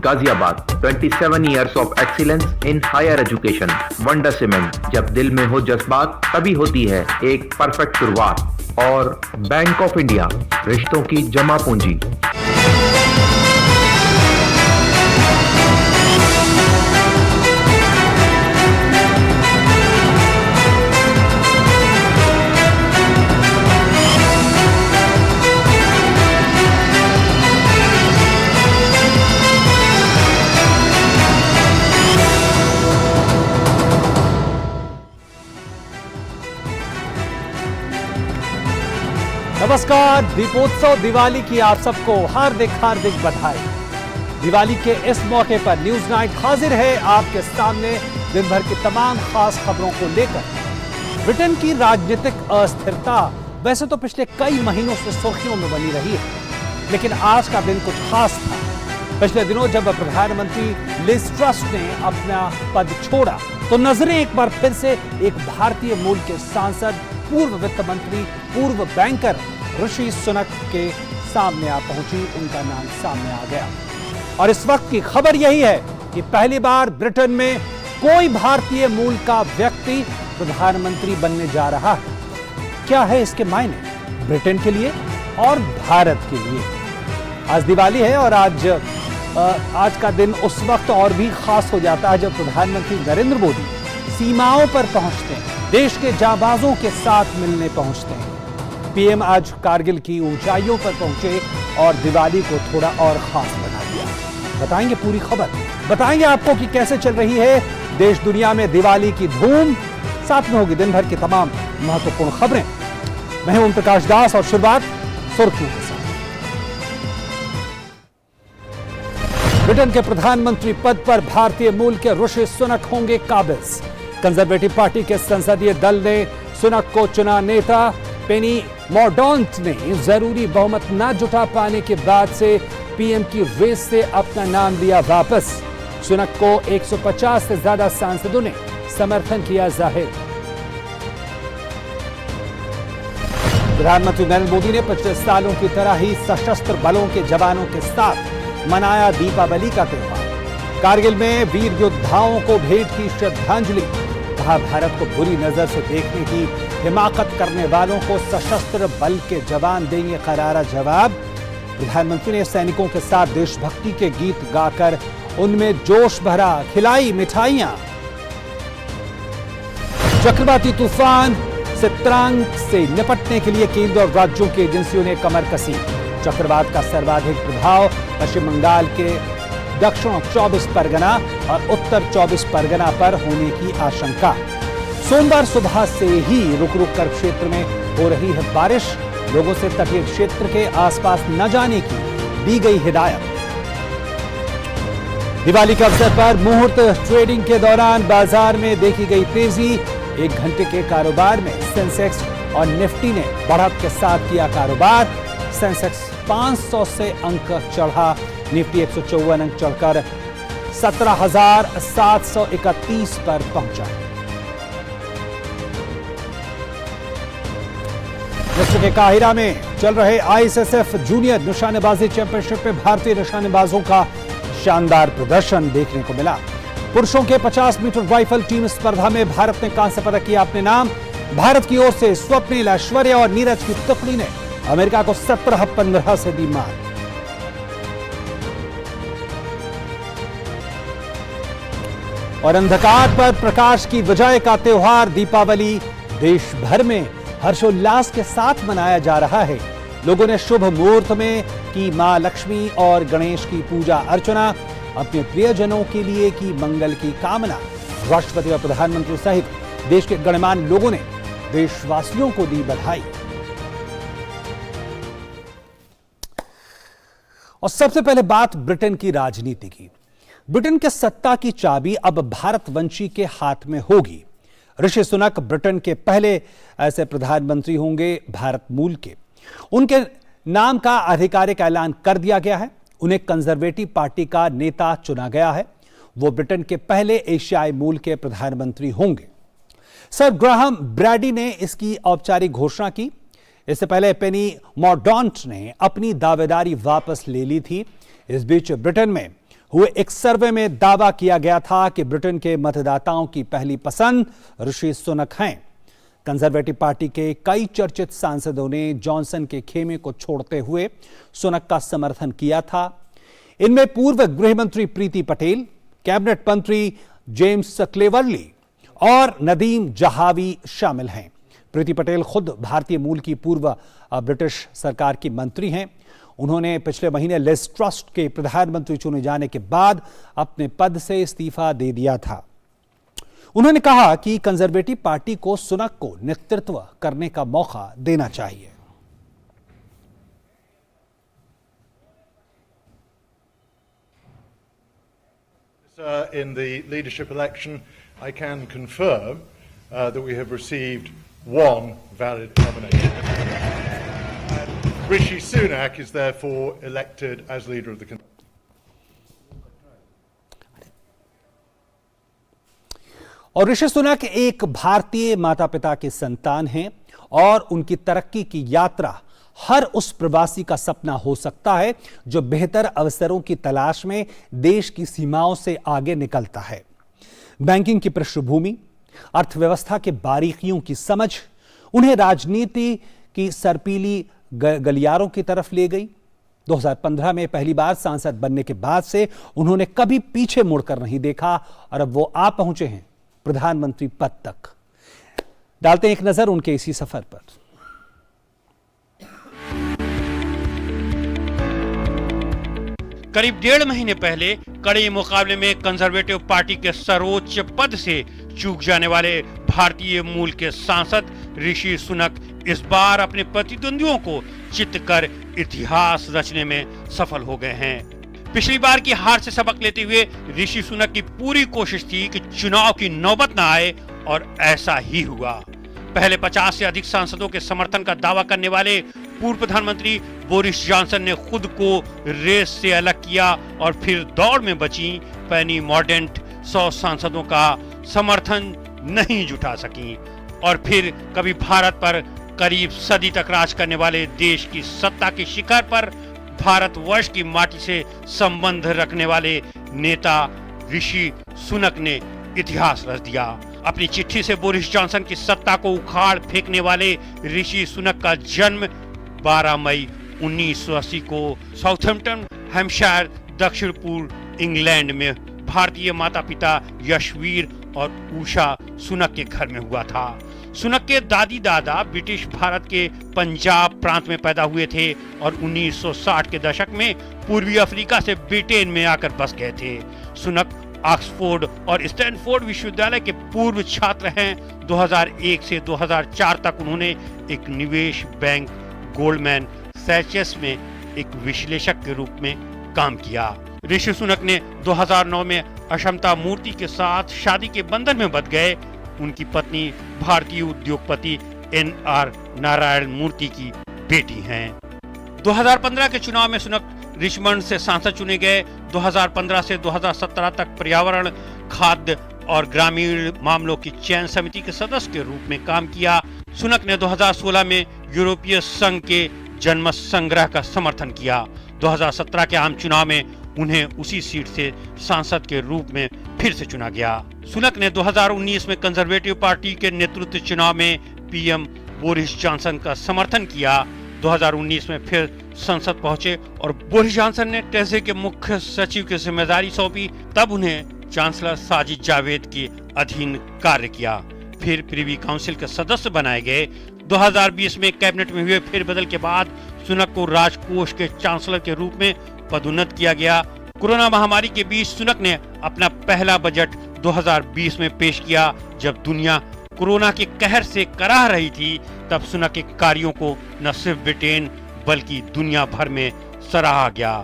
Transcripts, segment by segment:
Ghaziabad 27 years of excellence in higher education. Wonder cement, जब दिल में हो जज्बात तभी होती है एक परफेक्ट शुरुआत। और बैंक ऑफ इंडिया, रिश्तों की जमा पूंजी। नमस्कार, दीपोत्सव दिवाली की आप सबको हार्दिक हार्दिक बधाई। दिवाली के इस मौके पर न्यूज नाइट हाजिर है आपके सामने दिन भर की तमाम खास खबरों को लेकर। ब्रिटेन की राजनीतिक अस्थिरता वैसे तो पिछले कई महीनों से सुर्खियों में बनी रही है, लेकिन आज का दिन कुछ खास था। पिछले दिनों जब प्रधानमंत्री लिज ट्रस ने अपना पद छोड़ा तो नजरें एक बार फिर से एक भारतीय मूल के सांसद, पूर्व वित्त मंत्री, पूर्व बैंकर ऋषि सुनक के सामने आ पहुंची। उनका नाम सामने आ गया और इस वक्त की खबर यही है कि पहली बार ब्रिटेन में कोई भारतीय मूल का व्यक्ति प्रधानमंत्री बनने जा रहा है। क्या है इसके मायने ब्रिटेन के लिए और भारत के लिए? आज दिवाली है और आज का दिन उस वक्त और भी खास हो जाता है जब प्रधानमंत्री नरेंद्र मोदी सीमाओं पर पहुंचते हैं, देश के जाबाजों के साथ मिलने पहुंचते हैं। पीएम आज कारगिल की ऊंचाइयों पर पहुंचे और दिवाली को थोड़ा और खास बना दिया। बताएंगे पूरी खबर, बताएंगे आपको कि कैसे चल रही है देश दुनिया में दिवाली की धूम। साथ में होगी दिन भर की तमाम महत्वपूर्ण खबरें। मैं हूं ओम प्रकाश दास और शुरुआत सुर्खियों के साथ। ब्रिटेन के प्रधानमंत्री पद पर भारतीय मूल के ऋषि सुनक होंगे काबिज। कंजर्वेटिव पार्टी के संसदीय दल ने सुनक को चुना। नेता पेनी मॉर्डॉन्ट ने जरूरी बहुमत न जुटा पाने के बाद से पीएम की रेस से अपना नाम लिया वापस। सुनक को 150 से ज्यादा सांसदों ने समर्थन किया जाहिर। प्रधानमंत्री नरेंद्र मोदी ने पिछले सालों की तरह ही सशस्त्र बलों के जवानों के साथ मनाया दीपावली का त्योहार। कारगिल में वीर योद्धाओं को भेंट की श्रद्धांजलि। कहा, भारत को बुरी नजर से देखने की हिमाकत करने वालों को सशस्त्र बल के जवान देंगे करारा जवाब। प्रधानमंत्री ने सैनिकों के साथ देशभक्ति के गीत गाकर उनमें जोश भरा, खिलाई मिठाइयां। चक्रवाती तूफान सित्रांग से निपटने के लिए केंद्र और राज्यों की एजेंसियों ने कमर कसी। चक्रवात का सर्वाधिक प्रभाव पश्चिम बंगाल के दक्षिण 24 परगना और उत्तर 24 परगना पर होने की आशंका। सोमवार सुबह से ही रुक रुक कर क्षेत्र में हो रही है बारिश। लोगों से तटीय क्षेत्र के आसपास न जाने की दी गई हिदायत। दिवाली के अवसर पर मुहूर्त ट्रेडिंग के दौरान बाजार में देखी गई तेजी। एक घंटे के कारोबार में सेंसेक्स और निफ्टी ने बढ़त के साथ किया कारोबार। सेंसेक्स 500 से अंक चढ़ा, निफ्टी 154 अंक चढ़कर 17,731 पर पहुंचा। मिस्र के काहिरा में चल रहे आईएसएसएफ जूनियर निशानेबाजी चैंपियनशिप में भारतीय निशानेबाजों का शानदार प्रदर्शन देखने को मिला। पुरुषों के 50 मीटर राइफल टीम स्पर्धा में भारत ने कांस्य पदक किया अपने नाम। भारत की ओर से स्वप्निल, ऐश्वर्या और नीरज की टुकड़ी ने अमेरिका को 17-15 से दी मात। और अंधकार पर प्रकाश की विजय का त्योहार दीपावली देश भर में हर्षोल्लास के साथ मनाया जा रहा है। लोगों ने शुभ मुहूर्त में की मां लक्ष्मी और गणेश की पूजा अर्चना। अपने प्रियजनों के लिए की मंगल की कामना। राष्ट्रपति और प्रधानमंत्री सहित देश के गणमान्य लोगों ने देशवासियों को दी बधाई। और सबसे पहले बात ब्रिटेन की राजनीति की। ब्रिटेन के सत्ता की चाबी अब भारतवंशी के हाथ में होगी। ऋषि सुनक ब्रिटेन के पहले ऐसे प्रधानमंत्री होंगे भारत मूल के। उनके नाम का आधिकारिक ऐलान कर दिया गया है। उन्हें कंजर्वेटिव पार्टी का नेता चुना गया है। वो ब्रिटेन के पहले एशियाई मूल के प्रधानमंत्री होंगे। सर ग्राहम ब्रैडी ने इसकी औपचारिक घोषणा की। इससे पहले पेनी मॉर्डॉन्ट ने अपनी दावेदारी वापस ले ली थी। इस बीच ब्रिटेन में हुए एक सर्वे में दावा किया गया था कि ब्रिटेन के मतदाताओं की पहली पसंद ऋषि सुनक हैं। कंजर्वेटिव पार्टी के कई चर्चित सांसदों ने जॉनसन के खेमे को छोड़ते हुए सुनक का समर्थन किया था। इनमें पूर्व गृह मंत्री प्रीति पटेल, कैबिनेट मंत्री जेम्स क्लेवर्ली और नदीम जहावी शामिल हैं। प्रीति पटेल खुद भारतीय मूल की पूर्व ब्रिटिश सरकार की मंत्री हैं। उन्होंने पिछले महीने लिज ट्रस्ट के प्रधानमंत्री चुने जाने के बाद अपने पद से इस्तीफा दे दिया था। उन्होंने कहा कि कंजर्वेटिव पार्टी को सुनक को नेतृत्व करने का मौका देना चाहिए। In the leadership election, I can confirm that we have received one valid nomination. Rishi Sunak is therefore elected as leader of the country. और ऋषि सुनक एक भारतीय माता पिता के संतान हैं और उनकी तरक्की की यात्रा हर उस प्रवासी का सपना हो सकता है जो बेहतर अवसरों की तलाश में देश की सीमाओं से आगे निकलता है। बैंकिंग की पृष्ठभूमि, अर्थव्यवस्था के बारीकियों की समझ उन्हें राजनीति की सर्पीली गलियारों की तरफ ले गई। 2015 में पहली बार सांसद बनने के बाद से उन्होंने कभी पीछे मुड़कर नहीं देखा और अब वो आ पहुंचे हैं प्रधानमंत्री पद तक। डालते हैं एक नजर उनके इसी सफर पर। करीब 1.5 महीने पहले कड़े मुकाबले में कंजर्वेटिव पार्टी के सर्वोच्च पद से चूक जाने वाले भारतीय मूल के सांसद ऋषि सुनक इस बार अपने प्रतिद्वंदियों को चित कर इतिहास रचने में सफल हो गए हैं। पिछली बार की हार से सबक लेते हुए ऋषि सुनक की पूरी कोशिश थी कि चुनाव की नौबत न आए और ऐसा ही हुआ। पहले 50 से अधिक सांसदों के समर्थन का दावा करने वाले पूर्व प्रधानमंत्री बोरिस जॉनसन ने खुद को रेस से अलग किया और फिर दौड़ में बची पेनी मॉर्डेंट 100 सांसदों का समर्थन नहीं जुटा सकी और फिर कभी भारत पर करीब सदी तक राज करने वाले देश की सत्ता के शिखर पर भारतवर्ष की माटी से संबंध रखने वाले नेता ऋषि सुनक ने इतिहास रच दिया। अपनी चिट्ठी से बोरिस जॉनसन की सत्ता को उखाड़ फेंकने वाले ऋषि सुनक का जन्म 12 मई 1980 को साउथहैम्पटन, हैम्पशायर, दक्षिण पूर्व इंग्लैंड में भारतीय माता पिता यशवीर और उषा सुनक के घर में हुआ था। सुनक के दादी दादा ब्रिटिश भारत के पंजाब प्रांत में पैदा हुए थे और 1960 के दशक में पूर्वी अफ्रीका से ब्रिटेन में आकर बस गए थे। सुनक ऑक्सफोर्ड और स्टैनफोर्ड विश्वविद्यालय के पूर्व छात्र हैं। 2001 से 2004 तक उन्होंने एक निवेश बैंक गोल्डमैन सैचेस में एक विश्लेषक के रूप में काम किया। ऋषि सुनक ने 2009 में अक्षमता मूर्ति के साथ शादी के बंधन में बंध गए। उनकी पत्नी भारतीय उद्योगपति NR नारायण मूर्ति की बेटी हैं। 2015 के चुनाव में सुनक रिचमंड से सांसद चुने गए। 2015 से 2017 तक पर्यावरण, खाद्य और ग्रामीण मामलों की चयन समिति के सदस्य के रूप में काम किया। सुनक ने 2016 में यूरोपीय संघ के जनमत संग्रह का समर्थन किया। 2017 के आम चुनाव में उन्हें उसी सीट से सांसद के रूप में फिर से चुना गया। सुनक ने 2019 में कंजर्वेटिव पार्टी के नेतृत्व चुनाव में PM बोरिस जॉनसन का समर्थन किया। 2019 में फिर संसद पहुंचे और बोरिस जॉनसन ने टेसे के मुख्य सचिव की जिम्मेदारी सौंपी। तब उन्हें चांसलर साजिद जावेद के अधीन कार्य किया। फिर प्रिवी काउंसिल के सदस्य बनाए गए। 2020 में कैबिनेट में हुए फेरबदल के बाद सुनक को राजकोष के चांसलर के रूप में पदोन्नत किया गया। कोरोना महामारी के बीच सुनक ने अपना पहला बजट 2020 में पेश किया। जब दुनिया कोरोना के कहर से कराह रही थी, तब सुनक के कार्यों को न सिर्फ ब्रिटेन बल्कि दुनिया भर में सराहा गया।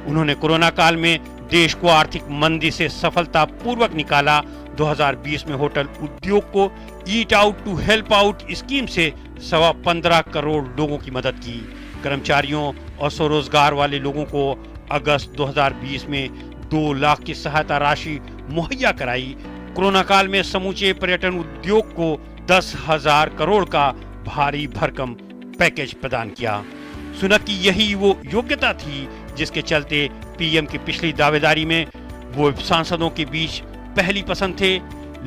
उन्होंने कोरोना काल में देश को आर्थिक मंदी से सफलतापूर्वक निकाला। 2020 में होटल उद्योग को eat out to help out scheme से 15.25 करोड़ लोगों की मदद की। कर्मचारियों और स्वरोजगार वाले लोगों को अगस्त 2020 में 2 लाख की सहायता राशि मुहैया कराई। कोरोना काल में समूचे पर्यटन उद्योग को 10,000 करोड़ का भारी भरकम पैकेज प्रदान किया। सुनक की यही वो योग्यता थी जिसके चलते पीएम की पिछली दावेदारी में वो सांसदों के बीच पहली पसंद थे,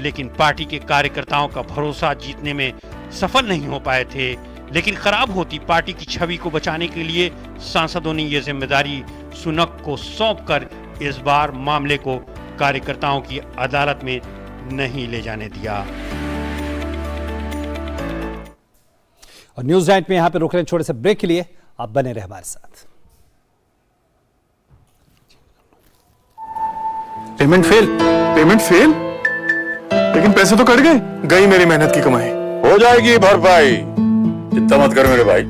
लेकिन पार्टी के कार्यकर्ताओं का भरोसा जीतने में सफल नहीं हो पाए थे। लेकिन खराब होती पार्टी की छवि को बचाने के लिए सांसदों ने ये जिम्मेदारी सुनक को सौंपकर इस बार मामले को कार्यकर्ताओं की अदालत में नहीं ले जाने दिया। और न्यूज नाइट में यहां पे रुक रहे हैं छोटे से ब्रेक के लिए, आप बने रहे हमारे साथ। पेमेंट फेल, लेकिन पैसे तो कट गई मेरी मेहनत की कमाई। हो जाएगी भरपाई, चिंता मत कर मेरे भाई।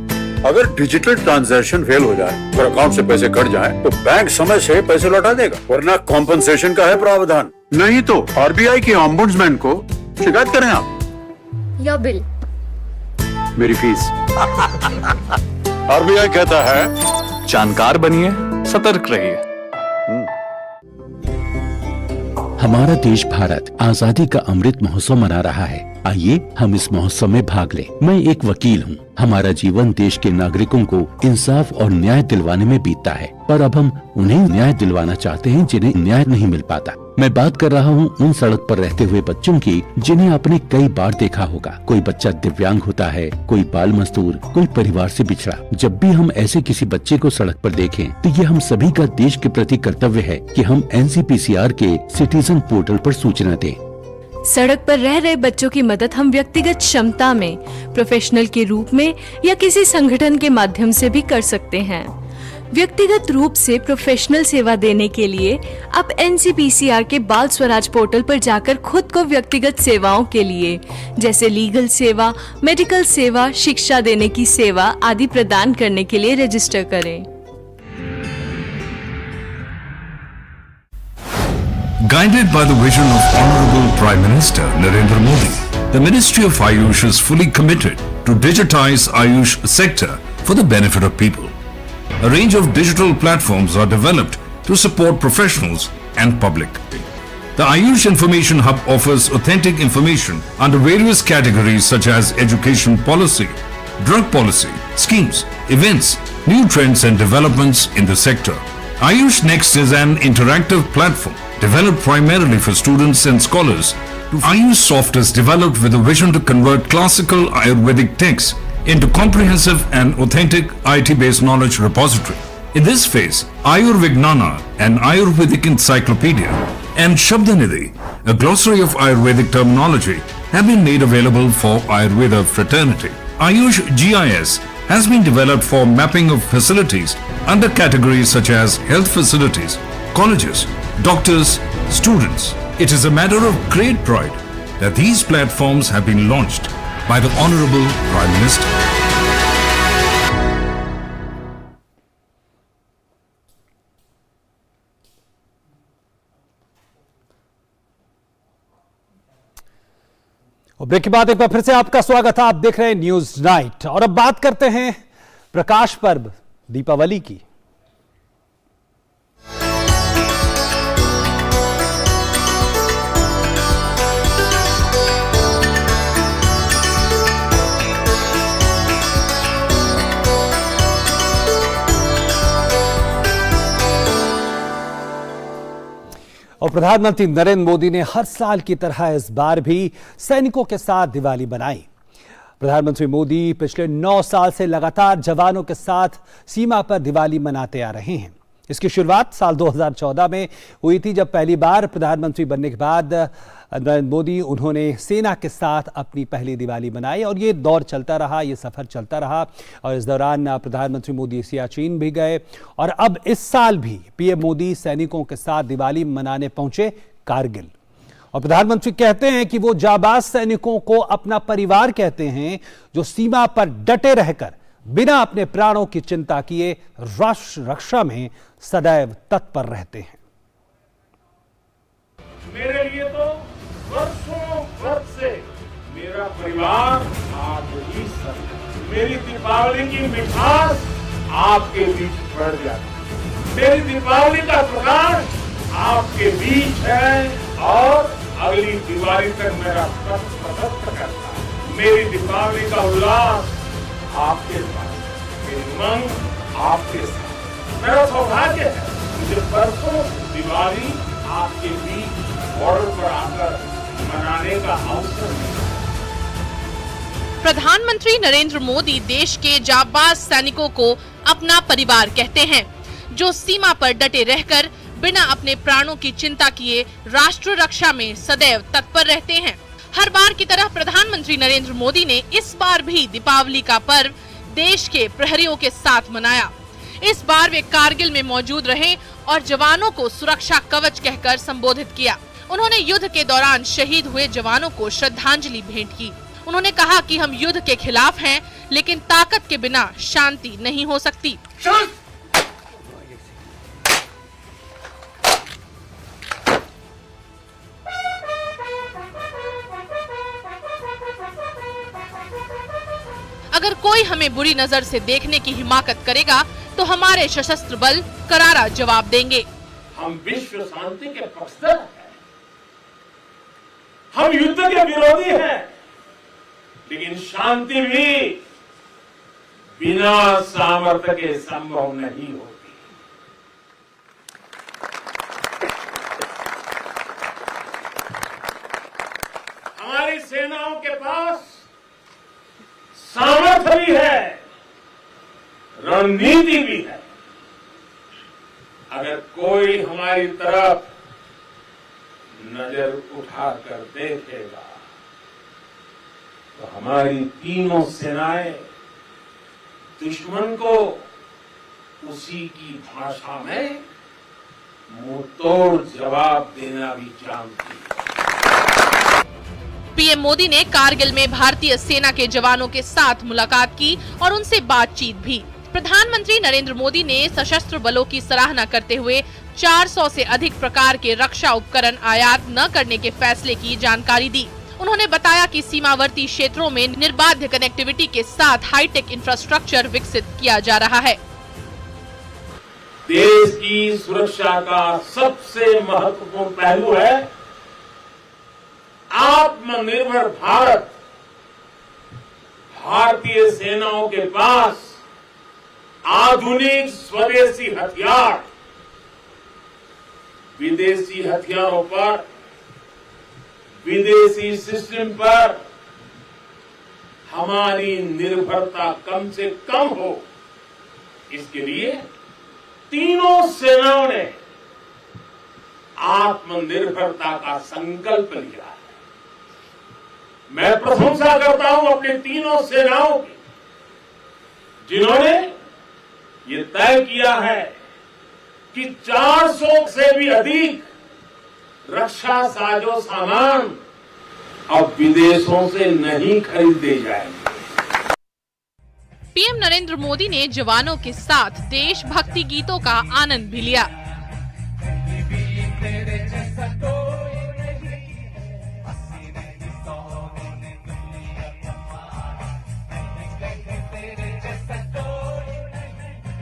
अगर डिजिटल ट्रांजैक्शन फेल हो जाए और अकाउंट से पैसे कट जाएं, तो बैंक समय से पैसे लौटा देगा, वरना कॉम्पनसेशन का है प्रावधान। नहीं तो आरबीआई के ऑम्बुड्समैन को शिकायत करें आप। या बिल, मेरी फीस। आरबीआई कहता है जानकार बनिए, सतर्क रहिए। हमारा देश भारत आजादी का अमृत महोत्सव मना रहा है। आइए हम इस महोत्सव में भाग लें। मैं एक वकील हूँ। हमारा जीवन देश के नागरिकों को इंसाफ और न्याय दिलवाने में बीतता है, पर अब हम उन्हें न्याय दिलवाना चाहते हैं जिन्हें न्याय नहीं मिल पाता। मैं बात कर रहा हूँ उन सड़क पर रहते हुए बच्चों की जिन्हें आपने कई बार देखा होगा। कोई बच्चा दिव्यांग होता है, कोई बाल मजदूर, कोई परिवार से बिछड़ा। जब भी हम ऐसे किसी बच्चे को सड़क पर देखें तो ये हम सभी का देश के प्रति कर्तव्य है कि हम एनसीपीसीआर के सिटीजन पोर्टल पर सूचना दें। सड़क पर रह रहे बच्चों की मदद हम व्यक्तिगत क्षमता में, प्रोफेशनल के रूप में या किसी संगठन के माध्यम से भी कर सकते हैं। व्यक्तिगत रूप से प्रोफेशनल सेवा देने के लिए आप एनसीपीसीआर के बाल स्वराज पोर्टल पर जाकर खुद को व्यक्तिगत सेवाओं के लिए जैसे लीगल सेवा, मेडिकल सेवा, शिक्षा देने की सेवा आदि प्रदान करने के लिए रजिस्टर करें। Guided by the vision of Honorable Prime Minister Narendra Modi, the Ministry of Ayush is fully committed to digitize Ayush sector for the benefit of people. A range of digital platforms are developed to support professionals and public. The Ayush Information Hub offers authentic information under various categories such as education policy, drug policy, schemes, events, new trends and developments in the sector. Ayush Next is an interactive platform developed primarily for students and scholars. Ayush Soft is developed with a vision to convert classical Ayurvedic texts into comprehensive and authentic IT-based knowledge repository. In this phase, Ayurvignana, an Ayurvedic encyclopedia, and Shabdanidhi, a glossary of Ayurvedic terminology, have been made available for Ayurveda fraternity. Ayush GIS has been developed for mapping of facilities under categories such as health facilities, colleges, doctors, students. It is a matter of great pride that these platforms have been launched by the Honorable Prime Minister. और break के बाद एक बार फिर से आपका स्वागत है। आप देख रहे हैं न्यूज नाइट और अब बात करते हैं प्रकाश पर्व दीपावली की। और प्रधानमंत्री नरेंद्र मोदी ने हर साल की तरह इस बार भी सैनिकों के साथ दिवाली मनाई। प्रधानमंत्री मोदी पिछले 9 साल से लगातार जवानों के साथ सीमा पर दिवाली मनाते आ रहे हैं। इसकी शुरुआत साल 2014 में हुई थी, जब पहली बार प्रधानमंत्री बनने के बाद नरेंद्र मोदी उन्होंने सेना के साथ अपनी पहली दिवाली मनाई और ये दौर चलता रहा, ये सफ़र चलता रहा। और इस दौरान प्रधानमंत्री मोदी सियाचिन भी गए और अब इस साल भी पीएम मोदी सैनिकों के साथ दिवाली मनाने पहुंचे कारगिल। और प्रधानमंत्री कहते हैं कि वो जाबाज सैनिकों को अपना परिवार कहते हैं, जो सीमा पर डटे रहकर बिना अपने प्राणों की चिंता किए राष्ट्र रक्षा में सदैव तत्पर रहते हैं। मेरे लिए तो वर्षों वर्ष से मेरा परिवार आप ही सब, मेरी दीपावली की मिठास आपके बीच बढ़ जाती, मेरी दीपावली का प्रकाश आपके बीच है और अगली दिवाली तक मेरा सतत करता है। मेरी दीपावली का उल्लास आपके साथ, मेरी उमंग आपके साथ। मेरा सौभाग्य है मुझे परसों दिवाली आपके बीच बॉर्डर पर आकर मनाने का अवसर मिला। प्रधानमंत्री नरेंद्र मोदी देश के जाबाज सैनिकों को अपना परिवार कहते हैं, जो सीमा पर डटे रहकर बिना अपने प्राणों की चिंता किए राष्ट्र रक्षा में सदैव तत्पर रहते हैं। हर बार की तरह प्रधानमंत्री नरेंद्र मोदी ने इस बार भी दीपावली का पर्व देश के प्रहरियों के साथ मनाया। इस बार वे कारगिल में मौजूद रहे और जवानों को सुरक्षा कवच कहकर संबोधित किया। उन्होंने युद्ध के दौरान शहीद हुए जवानों को श्रद्धांजलि भेंट की। उन्होंने कहा कि हम युद्ध के खिलाफ हैं, लेकिन ताकत के बिना शांति नहीं हो सकती। अगर कोई हमें बुरी नजर से देखने की हिमाकत करेगा तो हमारे सशस्त्र बल करारा जवाब देंगे। हम विश्व शांति के पक्षधर हैं, हम युद्ध के विरोधी हैं, लेकिन शांति भी बिना सामर्थ्य के संभव नहीं होती। हमारी सेनाओं के पास सामर्थ्य भी है, रणनीति भी है। अगर कोई हमारी तरफ नजर उठाकर देखेगा तो हमारी तीनों सेनाएं दुश्मन को उसी की भाषा में मुंहतोड़ जवाब देना भी जानती है। पीएम मोदी ने कारगिल में भारतीय सेना के जवानों के साथ मुलाकात की और उनसे बातचीत भी। प्रधानमंत्री नरेंद्र मोदी ने सशस्त्र बलों की सराहना करते हुए 400 से अधिक प्रकार के रक्षा उपकरण आयात न करने के फैसले की जानकारी दी। उन्होंने बताया कि सीमावर्ती क्षेत्रों में निर्बाध कनेक्टिविटी के साथ हाईटेक इंफ्रास्ट्रक्चर विकसित किया जा रहा है। देश की सुरक्षा का सबसे महत्वपूर्ण पहलू है आत्मनिर्भर भारत। भारतीय सेनाओं के पास आधुनिक स्वदेशी हथियार, विदेशी हथियारों पर, विदेशी सिस्टम पर हमारी निर्भरता कम से कम हो, इसके लिए तीनों सेनाओं ने आत्मनिर्भरता का संकल्प लिया है। मैं प्रशंसा करता हूं अपने तीनों सेनाओं की, जिन्होंने ये तय किया है कि 400 से भी अधिक रक्षा साजो सामान अब विदेशों से नहीं खरीदे जाएंगे। पीएम नरेंद्र मोदी ने जवानों के साथ देशभक्ति गीतों का आनंद भी लिया।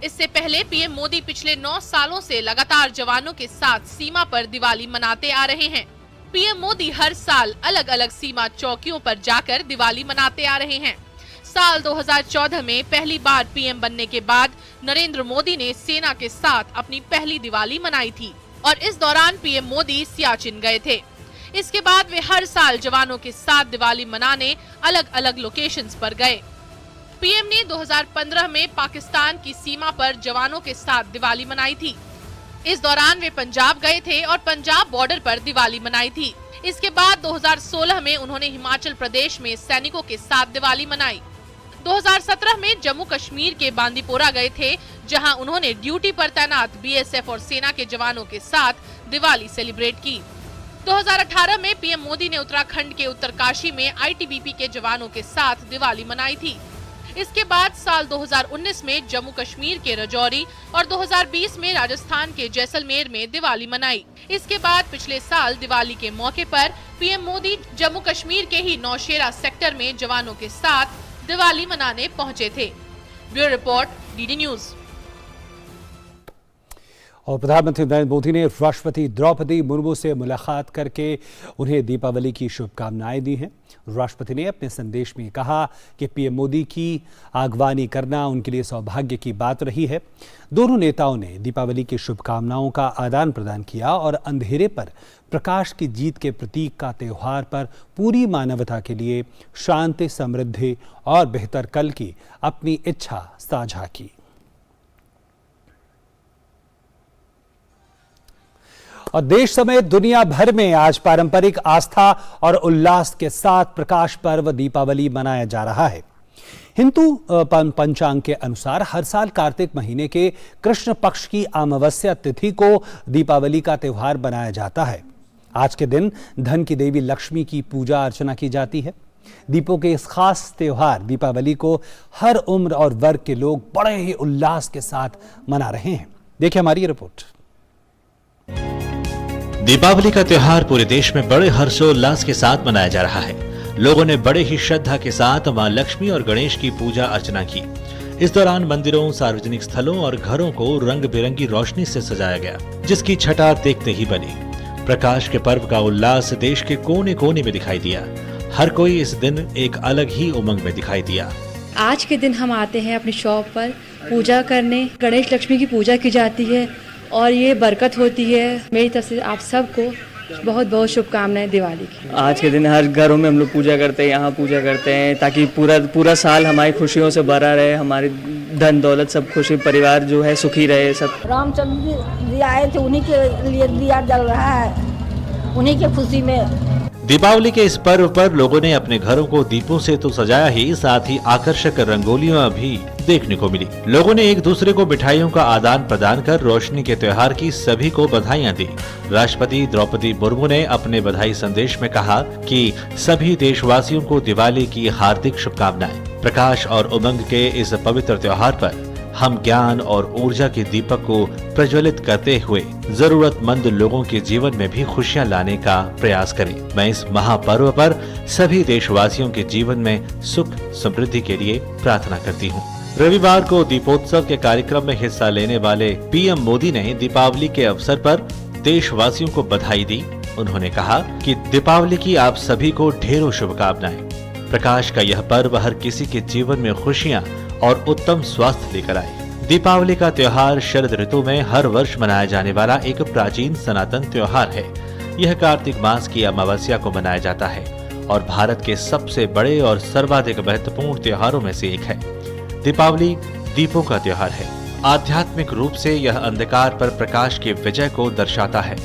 इससे पहले पीएम मोदी पिछले 9 सालों से लगातार जवानों के साथ सीमा पर दिवाली मनाते आ रहे हैं। पीएम मोदी हर साल अलग अलग सीमा चौकियों पर जाकर दिवाली मनाते आ रहे हैं। साल 2014 में पहली बार पीएम बनने के बाद नरेंद्र मोदी ने सेना के साथ अपनी पहली दिवाली मनाई थी और इस दौरान पीएम मोदी सियाचिन गए थे। इसके बाद वे हर साल जवानों के साथ दिवाली मनाने अलग अलग लोकेशंस पर गए। पीएम ने 2015 में पाकिस्तान की सीमा पर जवानों के साथ दिवाली मनाई थी। इस दौरान वे पंजाब गए थे और पंजाब बॉर्डर पर दिवाली मनाई थी। इसके बाद 2016 में उन्होंने हिमाचल प्रदेश में सैनिकों के साथ दिवाली मनाई। 2017 में जम्मू कश्मीर के बांदीपोरा गए थे, जहां उन्होंने ड्यूटी पर तैनात बीएसएफ और सेना के जवानों के साथ दिवाली सेलिब्रेट की। 2018 में पीएम मोदी ने उत्तराखंड के उत्तरकाशी में आईटीबीपी के जवानों के साथ दिवाली मनाई थी। इसके बाद साल 2019 में जम्मू कश्मीर के राजौरी और 2020 में राजस्थान के जैसलमेर में दिवाली मनाई। इसके बाद पिछले साल दिवाली के मौके पर पीएम मोदी जम्मू कश्मीर के ही नौशेरा सेक्टर में जवानों के साथ दिवाली मनाने पहुंचे थे। Bureau report, DD news. और प्रधानमंत्री नरेंद्र मोदी ने राष्ट्रपति द्रौपदी मुर्मू से मुलाकात करके उन्हें दीपावली की शुभकामनाएं दी हैं। राष्ट्रपति ने अपने संदेश में कहा कि पीएम मोदी की आगवानी करना उनके लिए सौभाग्य की बात रही है। दोनों नेताओं ने दीपावली की शुभकामनाओं का आदान प्रदान किया और अंधेरे पर प्रकाश की जीत के प्रतीक का त्योहार पर पूरी मानवता के लिए शांति, समृद्धि और बेहतर कल की अपनी इच्छा साझा की। और देश समेत दुनिया भर में आज पारंपरिक आस्था और उल्लास के साथ प्रकाश पर्व दीपावली मनाया जा रहा है। हिंदू पंचांग के अनुसार हर साल कार्तिक महीने के कृष्ण पक्ष की अमावस्या तिथि को दीपावली का त्योहार मनाया जाता है। आज के दिन धन की देवी लक्ष्मी की पूजा अर्चना की जाती है। दीपों के इस खास त्योहार दीपावली को हर उम्र और वर्ग के लोग बड़े ही उल्लास के साथ मना रहे हैं। देखिए हमारी ये रिपोर्ट। दीपावली का त्योहार पूरे देश में बड़े हर्षोल्लास के साथ मनाया जा रहा है। लोगों ने बड़े ही श्रद्धा के साथ मां लक्ष्मी और गणेश की पूजा अर्चना की। इस दौरान मंदिरों, सार्वजनिक स्थलों और घरों को रंग बिरंगी रोशनी से सजाया गया, जिसकी छटा देखते ही बनी। प्रकाश के पर्व का उल्लास देश के कोने कोने में दिखाई दिया। हर कोई इस दिन एक अलग ही उमंग में दिखाई दिया। आज के दिन हम आते हैं अपनी शॉप पर पूजा करने। गणेश लक्ष्मी की पूजा की जाती है और ये बरकत होती है। मेरी तरफ से आप सबको बहुत बहुत शुभकामनाएं दिवाली की। आज के दिन हर घरों में हम लोग पूजा करते हैं, यहाँ पूजा करते हैं ताकि पूरा साल हमारी खुशियों से भरा रहे, हमारी धन दौलत सब खुशी, परिवार जो है सुखी रहे। सब रामचंद्र जी आए थे, उन्हीं के लिए दिया जल रहा है, उन्हीं की खुशी में। दीपावली के इस पर्व पर लोगों ने अपने घरों को दीपों से तो सजाया ही, साथ ही आकर्षक रंगोलियां भी देखने को मिली। लोगों ने एक दूसरे को मिठाइयों का आदान प्रदान कर रोशनी के त्योहार की सभी को बधाइयां दी। राष्ट्रपति द्रौपदी मुर्मू ने अपने बधाई संदेश में कहा कि सभी देशवासियों को दिवाली की हार्दिक शुभकामनाएं। प्रकाश और उमंग के इस पवित्र त्योहार पर हम ज्ञान और ऊर्जा के दीपक को प्रज्वलित करते हुए जरूरतमंद लोगों के जीवन में भी खुशियां लाने का प्रयास करें। मैं इस महापर्व पर सभी देशवासियों के जीवन में सुख समृद्धि के लिए प्रार्थना करती हूं। रविवार को दीपोत्सव के कार्यक्रम में हिस्सा लेने वाले पीएम मोदी ने दीपावली के अवसर पर देशवासियों को बधाई दी। उन्होंने कहा कि दीपावली की आप सभी को ढेरों शुभकामनाएं। प्रकाश का यह पर्व हर किसी के जीवन में खुशियां और उत्तम स्वास्थ्य लेकर आए। दीपावली का त्योहार शरद ऋतु में हर वर्ष मनाया जाने वाला एक प्राचीन सनातन त्योहार है। यह कार्तिक मास की अमावस्या को मनाया जाता है और भारत के सबसे बड़े और सर्वाधिक महत्वपूर्ण त्योहारों में से एक है। दीपावली दीपों का त्योहार है। आध्यात्मिक रूप से यह अंधकार पर प्रकाश की विजय को दर्शाता है।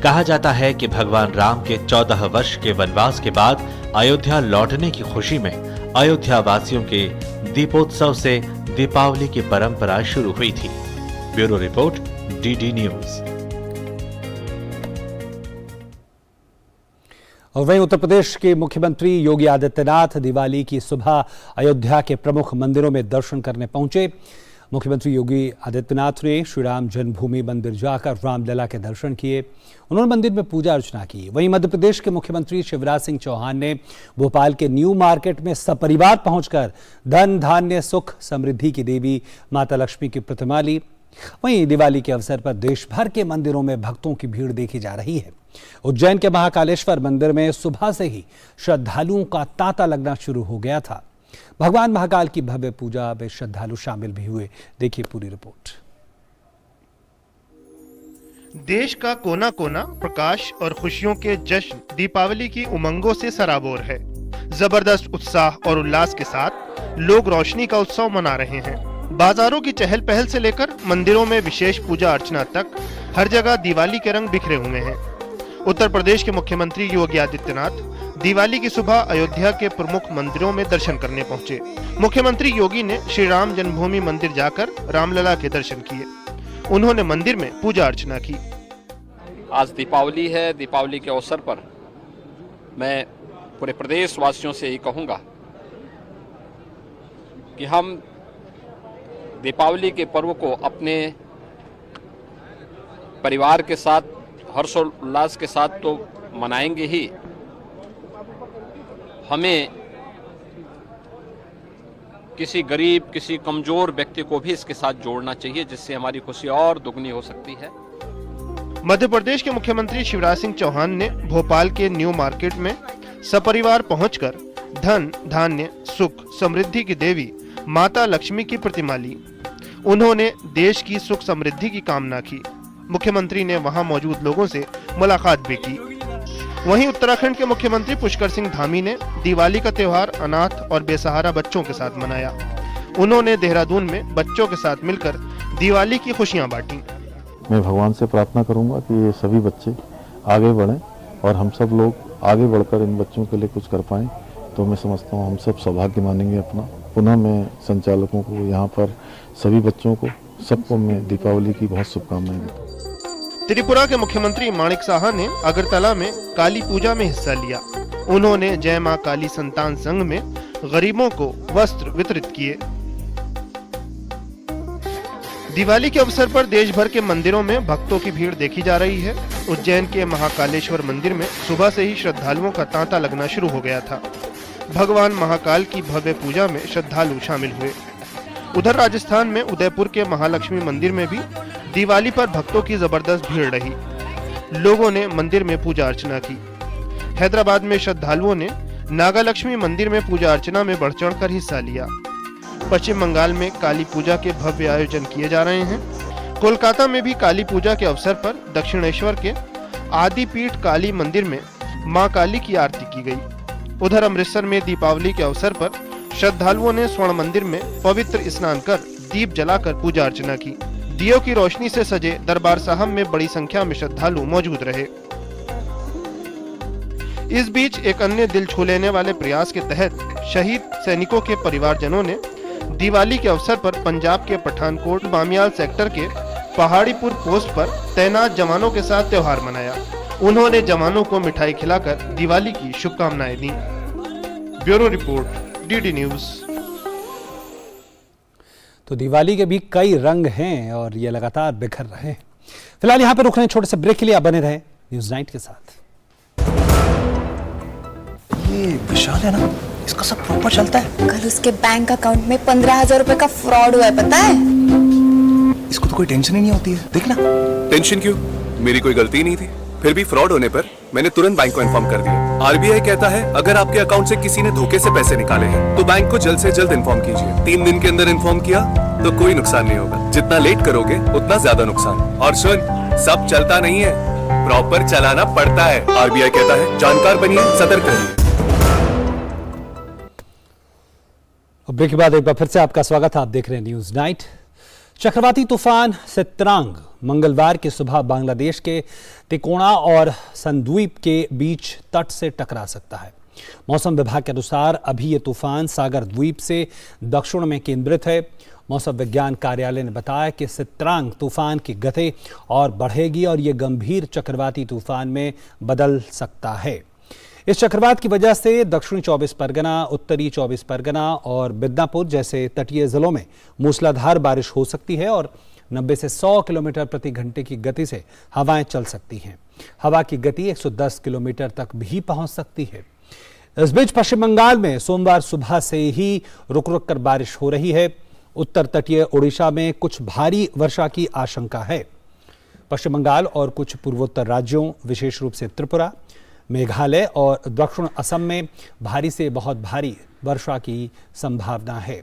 कहा जाता है कि भगवान राम के 14 वर्ष के वनवास के बाद अयोध्या लौटने की खुशी में अयोध्या वासियों के दीपोत्सव से दीपावली की परंपरा शुरू हुई थी। Bureau report, DD news. और वहीं उत्तर प्रदेश के मुख्यमंत्री योगी आदित्यनाथ दिवाली की सुबह अयोध्या के प्रमुख मंदिरों में दर्शन करने पहुंचे। मुख्यमंत्री योगी आदित्यनाथ ने श्री राम जन्मभूमि मंदिर जाकर रामलला के दर्शन किए। उन्होंने मंदिर में पूजा अर्चना की। वहीं मध्य प्रदेश के मुख्यमंत्री शिवराज सिंह चौहान ने भोपाल के न्यू मार्केट में सपरिवार पहुंचकर धन धान्य सुख समृद्धि की देवी माता लक्ष्मी की प्रतिमा ली। वहीं दिवाली के अवसर पर देश भर के मंदिरों में भक्तों की भीड़ देखी जा रही है। उज्जैन के महाकालेश्वर मंदिर में सुबह से ही श्रद्धालुओं का तांता लगना शुरू हो गया था। भगवान महाकाल की भव्य पूजा में श्रद्धालु शामिल भी हुए। देखिए पूरी रिपोर्ट। देश का कोना कोना प्रकाश और खुशियों के जश्न दीपावली की उमंगों से सराबोर है। जबरदस्त उत्साह और उल्लास के साथ लोग रोशनी का उत्सव मना रहे हैं। बाजारों की चहल पहल से लेकर मंदिरों में विशेष पूजा अर्चना तक हर जगह दिवाली के रंग बिखरे हुए हैं। उत्तर प्रदेश के मुख्यमंत्री योगी आदित्यनाथ दिवाली की सुबह अयोध्या के प्रमुख मंदिरों में दर्शन करने पहुंचे। मुख्यमंत्री योगी ने श्री राम जन्मभूमि मंदिर जाकर रामलला के दर्शन किए। उन्होंने मंदिर में पूजा अर्चना की। आज दीपावली है। दीपावली के अवसर पर मैं पूरे प्रदेश वासियों से यही कहूंगा कि हम दीपावली के पर्व को अपने परिवार के साथ हर्षोल्लास के साथ तो मनाएंगे ही, हमें किसी गरीब, किसी कमजोर व्यक्ति को भी इसके साथ जोड़ना चाहिए, जिससे हमारी खुशी और दुगनी हो सकती है। मध्य प्रदेश के मुख्यमंत्री शिवराज सिंह चौहान ने भोपाल के न्यू मार्केट में सपरिवार पहुंचकर धन धान्य सुख समृद्धि की देवी माता लक्ष्मी की प्रतिमा ली। उन्होंने देश की सुख समृद्धि की कामना की। मुख्यमंत्री ने वहां मौजूद लोगों से मुलाकात भी की। वहीं उत्तराखंड के मुख्यमंत्री पुष्कर सिंह धामी ने दिवाली का त्योहार अनाथ और बेसहारा बच्चों के साथ मनाया। उन्होंने देहरादून में बच्चों के साथ मिलकर दिवाली की खुशियां बांटी। मैं भगवान से प्रार्थना करूंगा कि ये सभी बच्चे आगे बढ़ें और हम सब लोग आगे बढ़कर इन बच्चों के लिए कुछ कर पाएं, तो मैं समझता हूं हम सब सौभाग्य मानेंगे अपना। पुनः मैं संचालकों को, यहाँ पर सभी बच्चों को, सबको मैं दीपावली की बहुत शुभकामनाएं देता हूं। त्रिपुरा के मुख्यमंत्री माणिक साहा ने अगरतला में काली पूजा में हिस्सा लिया। उन्होंने जय मां काली संतान संघ में गरीबों को वस्त्र वितरित किए। दिवाली के अवसर पर देश भर के मंदिरों में भक्तों की भीड़ देखी जा रही है। उज्जैन के महाकालेश्वर मंदिर में सुबह से ही श्रद्धालुओं का तांता लगना शुरू हो गया था। भगवान महाकाल की भव्य पूजा में श्रद्धालु शामिल हुए। उधर राजस्थान में उदयपुर के महालक्ष्मी मंदिर में भी दिवाली पर भक्तों की जबरदस्त भीड़ रही। लोगों ने मंदिर में पूजा अर्चना की। हैदराबाद में श्रद्धालुओं ने नागालक्ष्मी मंदिर में पूजा अर्चना में बढ़ चढ़ कर हिस्सा लिया। पश्चिम बंगाल में काली पूजा के भव्य आयोजन किए जा रहे हैं। कोलकाता में भी काली पूजा के अवसर पर दक्षिणेश्वर के आदिपीठ काली मंदिर में मां काली की आरती की गई। उधर अमृतसर में दीपावली के अवसर पर श्रद्धालुओं ने स्वर्ण मंदिर में पवित्र स्नान कर दीप जलाकर पूजा अर्चना की। दियों की रोशनी से सजे दरबार साहब में बड़ी संख्या में श्रद्धालु मौजूद रहे। इस बीच एक अन्य दिल छू लेने वाले प्रयास के तहत शहीद सैनिकों के परिवारजनों ने दिवाली के अवसर पर पंजाब के पठानकोट बामियाल सेक्टर के पहाड़ीपुर पोस्ट पर तैनात जवानों के साथ त्योहार मनाया। उन्होंने जवानों को मिठाई खिलाकर दिवाली की शुभकामनाएं दी। Bureau report, DD news. तो दिवाली के भी कई रंग हैं और ये लगातार बिखर रहे हैं। फिलहाल यहाँ पे रुक रहे हैं छोटे से ब्रेक के लिए। आप बने रहे न्यूज़ 9 के साथ। ये विशाल है ना, इसका सब प्रॉपर चलता है। कल उसके बैंक अकाउंट में 15,000 रुपए का फ्रॉड हुआ है, पता है? इसको तो कोई टेंशन ही नहीं होती है। देखना। टेंशन क्यों? मेरी कोई गलती नहीं थी। फिर भी फ्रॉड होने पर मैंने तुरंत बैंक को इन्फॉर्म कर दिया। आरबीआई कहता है अगर आपके अकाउंट से किसी ने धोखे से पैसे निकाले हैं तो बैंक को जल्द से जल्द इन्फॉर्म कीजिए। 3 दिन के अंदर इन्फॉर्म किया तो कोई नुकसान नहीं होगा। जितना लेट करोगे उतना ज्यादा नुकसान। और सुन, सब चलता नहीं है, प्रॉपर चलाना पड़ता है। आरबीआई कहता है जानकार बनिए, सतर्क रहिए। ब्रेक के बाद एक बार फिर से आपका स्वागत है। आप देख रहे हैं न्यूज़ 9। चक्रवाती तूफान सित्रांग मंगलवार की सुबह बांग्लादेश के तिकोना और संद्वीप के बीच तट से टकरा सकता है। मौसम विभाग के अनुसार अभी ये तूफान सागर द्वीप से दक्षिण में केंद्रित है। मौसम विज्ञान कार्यालय ने बताया कि सित्रांग तूफान की गति और बढ़ेगी और ये गंभीर चक्रवाती तूफान में बदल सकता है। इस चक्रवात की वजह से दक्षिणी 24 परगना, उत्तरी 24 परगना और मिदनापुर जैसे तटीय जिलों में मूसलाधार बारिश हो सकती है और 90 से 100 किलोमीटर प्रति घंटे की गति से हवाएं चल सकती हैं। हवा की गति 110 किलोमीटर तक भी पहुंच सकती है। इस बीच पश्चिम बंगाल में सोमवार सुबह से ही रुक रुक कर बारिश हो रही है। उत्तर तटीय ओडिशा में कुछ भारी वर्षा की आशंका है। पश्चिम बंगाल और कुछ पूर्वोत्तर राज्यों, विशेष रूप से त्रिपुरा, मेघालय और दक्षिण असम में भारी से बहुत भारी वर्षा की संभावना है।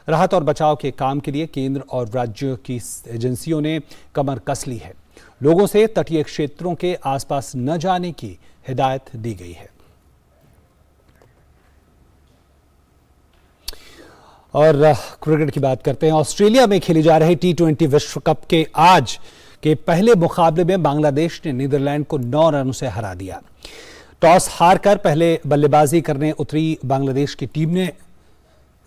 राहत और बचाव के काम के लिए केंद्र और राज्य की एजेंसियों ने कमर कस ली है। लोगों से तटीय क्षेत्रों के आसपास न जाने की हिदायत दी गई है। और क्रिकेट की बात करते हैं। ऑस्ट्रेलिया में खेली जा रही T20 विश्व कप के आज के पहले मुकाबले में बांग्लादेश ने नीदरलैंड को 9 रनों से हरा दिया। टॉस हारकर पहले बल्लेबाजी करने उतरी बांग्लादेश की टीम ने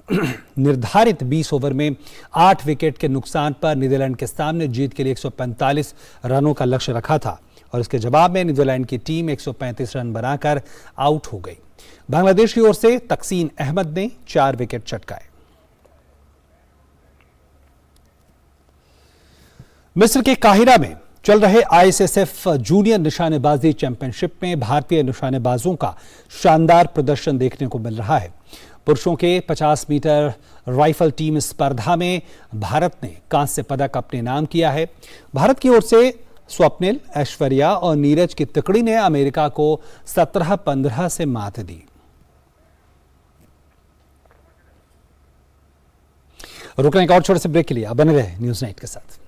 निर्धारित 20 ओवर में 8 विकेट के नुकसान पर नीदरलैंड के सामने जीत के लिए 145 रनों का लक्ष्य रखा था और इसके जवाब में नीदरलैंड की टीम 135 रन बनाकर आउट हो गई। बांग्लादेश की ओर से तकसीन अहमद ने 4 विकेट चटकाए। मिस्र के काहिरा में चल रहे ISSF जूनियर निशानेबाजी चैंपियनशिप में भारतीय निशानेबाजों का शानदार प्रदर्शन देखने को मिल रहा है। पुरुषों के 50 मीटर राइफल टीम स्पर्धा में भारत ने कांस्य पदक अपने नाम किया है। भारत की ओर से स्वप्निल, ऐश्वर्या और नीरज की तिकड़ी ने अमेरिका को 17-15 से मात दी। रुकने एक और छोटे से ब्रेक के लिए आप बने रहे न्यूज़ नाइट के साथ।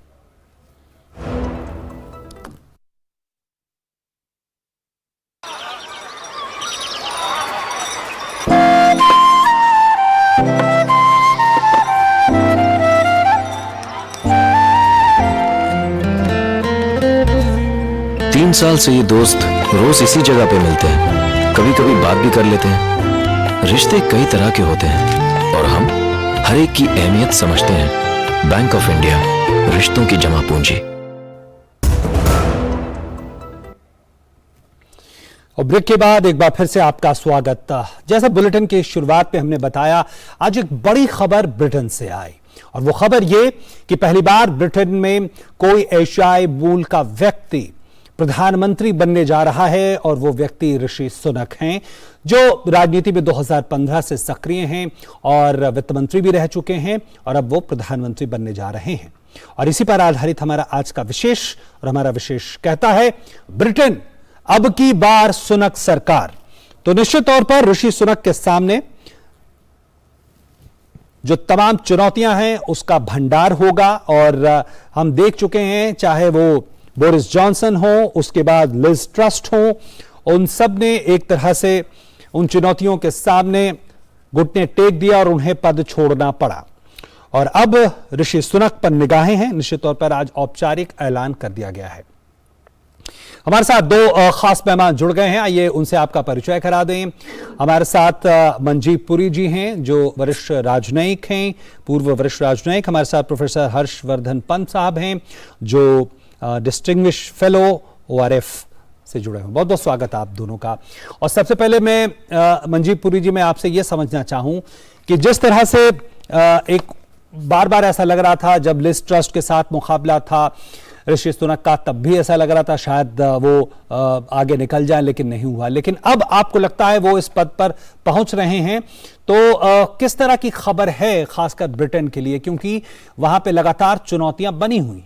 3 साल से ये दोस्त रोज इसी जगह पे मिलते हैं, कभी कभी बात भी कर लेते हैं। रिश्ते कई तरह के होते हैं और हम हर एक की अहमियत समझते हैं। बैंक ऑफ इंडिया, रिश्तों की जमा पूंजी। और ब्रेक के बाद एक बार फिर से आपका स्वागत। जैसा बुलेटिन की शुरुआत में हमने बताया, आज एक बड़ी खबर ब्रिटेन से आई और वो खबर ये कि पहली बार ब्रिटेन में कोई एशियाई मूल का व्यक्ति प्रधानमंत्री बनने जा रहा है और वो व्यक्ति ऋषि सुनक हैं, जो राजनीति में 2015 से सक्रिय हैं और वित्त मंत्री भी रह चुके हैं और अब वो प्रधानमंत्री बनने जा रहे हैं। और इसी पर आधारित हमारा आज का विशेष, और हमारा विशेष कहता है ब्रिटेन अब की बार सुनक सरकार। तो निश्चित तौर पर ऋषि सुनक के सामने जो तमाम चुनौतियां हैं उसका भंडार होगा और हम देख चुके हैं, चाहे वो बोरिस जॉनसन हो, उसके बाद लिज ट्रस्ट हो, उन सब ने एक तरह से उन चुनौतियों के सामने घुटने टेक दिया और उन्हें पद छोड़ना पड़ा। और अब ऋषि सुनक पर निगाहें हैं। निश्चित तौर पर आज औपचारिक ऐलान कर दिया गया है। हमारे साथ दो खास मेहमान जुड़ गए हैं, आइए उनसे आपका परिचय करा दें। हमारे साथ मंजीव पुरी जी हैं, जो वरिष्ठ राजनयिक हैं, पूर्व वरिष्ठ राजनयिक। हमारे साथ प्रोफेसर हर्षवर्धन पंत साहब हैं, जो डिस्टिंग्विश फेलो ORF से जुड़े हैं। बहुत बहुत स्वागत आप दोनों का। और सबसे पहले मैं मंजीव पुरी जी, मैं आपसे ये समझना चाहूं कि जिस तरह से एक बार बार ऐसा लग रहा था जब लिज ट्रस्ट के साथ मुकाबला था ऋषि सुनक का, तब भी ऐसा लग रहा था शायद वो आगे निकल जाए, लेकिन नहीं हुआ। लेकिन अब आपको लगता है वो इस पद पर पहुंच रहे हैं, तो किस तरह की खबर है खासकर ब्रिटेन के लिए, क्योंकि वहां पे लगातार चुनौतियां बनी हुई।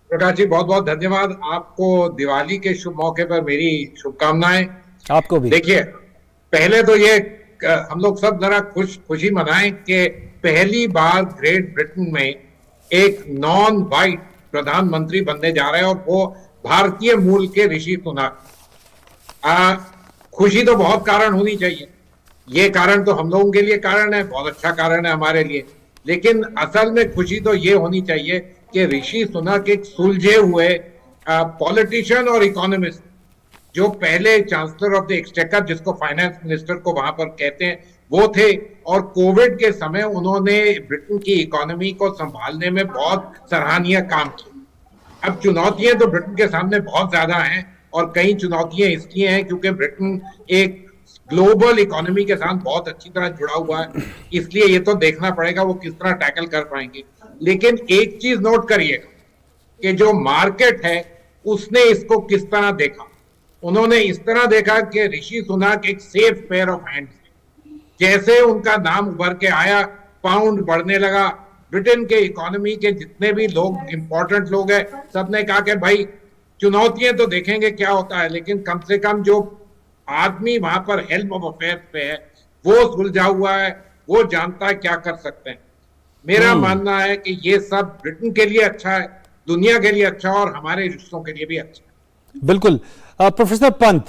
प्रकाश जी, बहुत बहुत धन्यवाद। आपको दिवाली के शुभ मौके पर मेरी शुभकामनाएं। आपको भी। देखिए, पहले तो ये हम लोग सब जरा खुशी मनाएं कि पहली बार ग्रेट ब्रिटेन में एक नॉन वाइट प्रधानमंत्री बनने जा रहे हैं और वो भारतीय मूल के ऋषि सुनक। खुशी तो बहुत कारण होनी चाहिए। ये कारण तो हम लोगों के लिए कारण है, बहुत अच्छा कारण है हमारे लिए, लेकिन असल में खुशी तो ये होनी चाहिए कि ऋषि सुनक एक सुलझे हुए पॉलिटिशियन और इकोनॉमिस्ट, जो पहले चांसलर ऑफ द एक्सचेकर, जिसको फाइनेंस मिनिस्टर को वहां पर कहते हैं, वो थे। और कोविड के समय उन्होंने ब्रिटेन की इकोनॉमी को संभालने में बहुत सराहनीय काम किया। अब चुनौतियां तो ब्रिटेन के सामने बहुत ज्यादा हैं, और कई चुनौतियां इसलिए हैं क्योंकि ब्रिटेन एक ग्लोबल इकोनॉमी के साथ बहुत अच्छी तरह जुड़ा हुआ है, इसलिए ये तो देखना पड़ेगा वो किस तरह टैकल कर पाएंगे। लेकिन एक चीज नोट करिएगा कि जो मार्केट है उसने इसको किस तरह देखा। उन्होंने इस तरह देखा कि ऋषि सुनक एक सेफ पेयर ऑफ हैंड्स। जैसे उनका नाम उभर के आया, पाउंड बढ़ने लगा, ब्रिटेन के इकोनॉमी के जितने भी लोग, इंपॉर्टेंट लोग हैं, सबने कहा कि भाई चुनौतियां तो देखेंगे क्या होता है, लेकिन कम से कम जो आदमी वहां पर हेल्प ऑफ अफेयर्स पे है वो सुलझा हुआ है, वो जानता है क्या कर सकते हैं। मेरा मानना है कि ये सब ब्रिटेन के लिए अच्छा है, दुनिया के लिए अच्छा है और हमारे रिश्तों के लिए भी अच्छा है। बिल्कुल। प्रोफेसर पंत,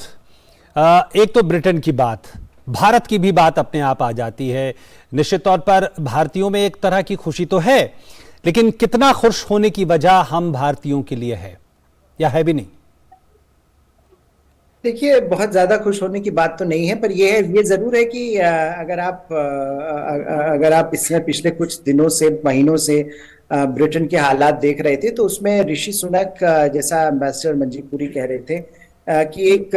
एक तो ब्रिटेन की बात, भारत की भी बात अपने आप आ जाती है। निश्चित तौर पर भारतीयों में एक तरह की खुशी तो है, लेकिन कितना खुश होने की वजह हम भारतीयों के लिए है या है भी नहीं? देखिए, बहुत ज्यादा खुश होने की बात तो नहीं है, पर ये जरूर है कि अगर आप इसमें पिछले कुछ दिनों से, महीनों से ब्रिटेन के हालात देख रहे थे, तो उसमें ऋषि सुनक, जैसा एम्बेसडर मंजीव पुरी कह रहे थे, कि एक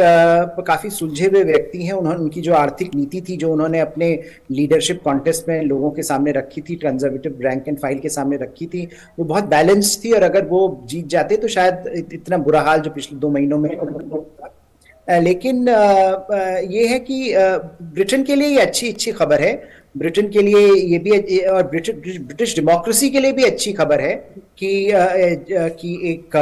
काफी सुलझे हुए व्यक्ति हैं। उन्होंने, उनकी जो आर्थिक नीति थी, जो उन्होंने अपने लीडरशिप कॉन्टेस्ट में लोगों के सामने रखी थी, कंजर्वेटिव रैंक एंड फाइल के सामने रखी थी, वो बहुत बैलेंस्ड थी। और अगर वो जीत जाते तो शायद इतना बुरा हाल जो पिछले 2 महीनों में, लेकिन ये है कि ब्रिटेन के लिए ये अच्छी खबर है। ब्रिटेन के लिए ये भी और ब्रिटिश डेमोक्रेसी के लिए भी अच्छी खबर है कि एक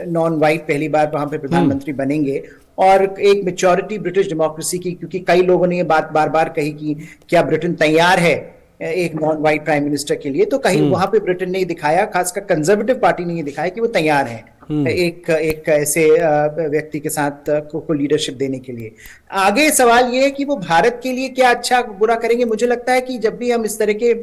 नॉन वाइट पहली बार वहां पे प्रधानमंत्री बनेंगे, और एक मेच्योरिटी ब्रिटिश डेमोक्रेसी की, क्योंकि कई लोगों ने ये बात बार बार कही कि क्या ब्रिटेन तैयार है एक नॉन वाइट प्राइम मिनिस्टर के लिए, तो कहीं वहां पे ब्रिटेन ने दिखाया, खासकर कंजर्वेटिव पार्टी ने ये दिखाया कि वो तैयार है एक ऐसे व्यक्ति के साथ को लीडरशिप देने के लिए। आगे सवाल ये है कि वो भारत के लिए क्या अच्छा बुरा करेंगे। मुझे लगता है कि जब भी हम इस तरह के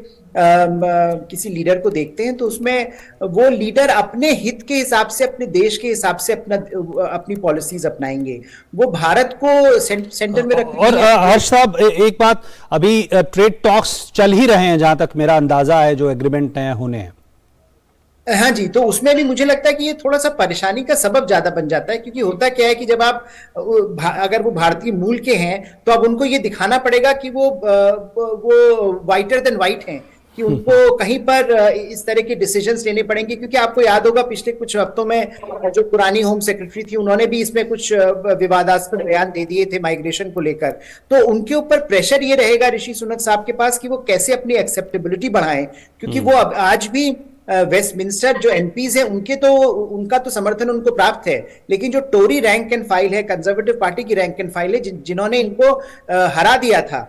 किसी लीडर को देखते हैं तो उसमें वो लीडर अपने हित के हिसाब से, अपने देश के हिसाब से अपनी पॉलिसीज अपनाएंगे, वो भारत को सेंटर में रखेंगे। और हर्ष साहब, एक बात, अभी ट्रेड टॉक्स चल ही रहे हैं जहां तक मेरा अंदाजा है, जो एग्रीमेंट नए होने हैं। हाँ जी, तो उसमें भी मुझे लगता है कि ये थोड़ा सा परेशानी का सबब ज्यादा बन जाता है, क्योंकि होता क्या है कि जब आप अगर वो भारतीय मूल के हैं तो अब उनको ये दिखाना पड़ेगा कि वो वाइटर देन वाइट हैं, कि उनको कहीं पर इस तरह के डिसीजंस लेने पड़ेंगे। क्योंकि आपको याद होगा पिछले कुछ हफ्तों में जो पुरानी होम सेक्रेटरी थी, उन्होंने भी इसमें कुछ विवादास्पद बयान दे दिए थे माइग्रेशन को लेकर, तो उनके ऊपर प्रेशर ये रहेगा ऋषि सुनक साहब के पास कि वो कैसे अपनी एक्सेप्टेबिलिटी बढ़ाएं, क्योंकि वो अब आज भी वेस्टमिंस्टर जो एमपीज हैं उनका तो समर्थन उनको प्राप्त है, लेकिन जो टोरी रैंक एंड फाइल है, कंजर्वेटिव पार्टी की रैंक एंड फाइल है, जिन्होंने इनको हरा दिया था,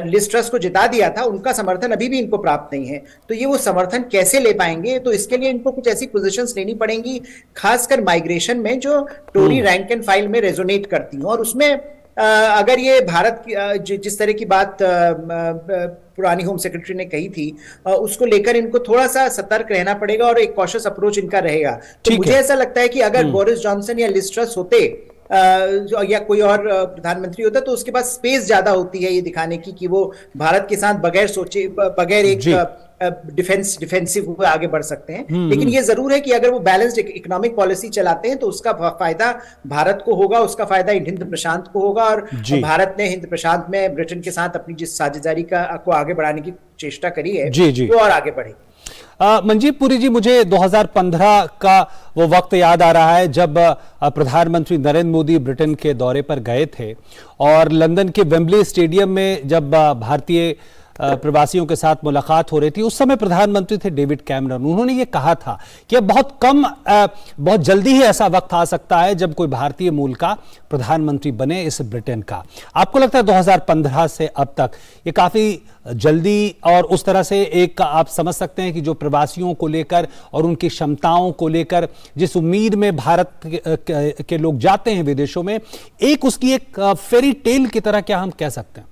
लिज ट्रस को जिता दिया था, उनका समर्थन अभी भी इनको प्राप्त नहीं है। तो ये वो समर्थन कैसे ले पाएंगे, तो इसके लिए इनको कुछ ऐसी पोजीशंस लेनी पड़ेंगी, खासकर माइग्रेशन में, जो टोरी रैंक एंड फाइल में रेजोनेट करती हूँ। और उसमें अगर ये भारत की जिस तरह की बात पुरानी होम सेक्रेटरी ने कही थी, उसको लेकर इनको थोड़ा सा सतर्क रहना पड़ेगा और एक कॉशियस अप्रोच इनका रहेगा। तो मुझे ऐसा लगता है कि अगर बोरिस जॉनसन या लिज ट्रस होते या कोई और प्रधानमंत्री होता तो उसके पास स्पेस ज्यादा होती है ये दिखाने की कि वो भारत के साथ बगैर सोचे, बगैर एक डिफेंसिव हुए आगे बढ़ सकते हैं। लेकिन ये जरूर है कि अगर वो बैलेंस्ड इकोनॉमिक पॉलिसी चलाते हैं तो उसका फायदा भारत को होगा, उसका फायदा हिंद प्रशांत को होगा, और भारत ने हिंद प्रशांत में ब्रिटेन के साथ अपनी जिस साझेदारी को आगे बढ़ाने की चेष्टा करी है वो और आगे बढ़ेगी। मंजीत पुरी जी, मुझे 2015 का वो वक्त याद आ रहा है जब प्रधानमंत्री नरेंद्र मोदी ब्रिटेन के दौरे पर गए थे, और लंदन के वेम्बली स्टेडियम में जब भारतीय प्रवासियों के साथ मुलाकात हो रही थी, उस समय प्रधानमंत्री थे डेविड कैमरन। उन्होंने ये कहा था कि अब बहुत जल्दी ही ऐसा वक्त आ सकता है जब कोई भारतीय मूल का प्रधानमंत्री बने इस ब्रिटेन का। आपको लगता है 2015 से अब तक ये काफी जल्दी, और उस तरह से एक आप समझ सकते हैं कि जो प्रवासियों को लेकर और उनकी क्षमताओं को लेकर जिस उम्मीद में भारत के लोग जाते हैं विदेशों में, एक उसकी एक फेरी टेल की तरह क्या हम कह सकते हैं?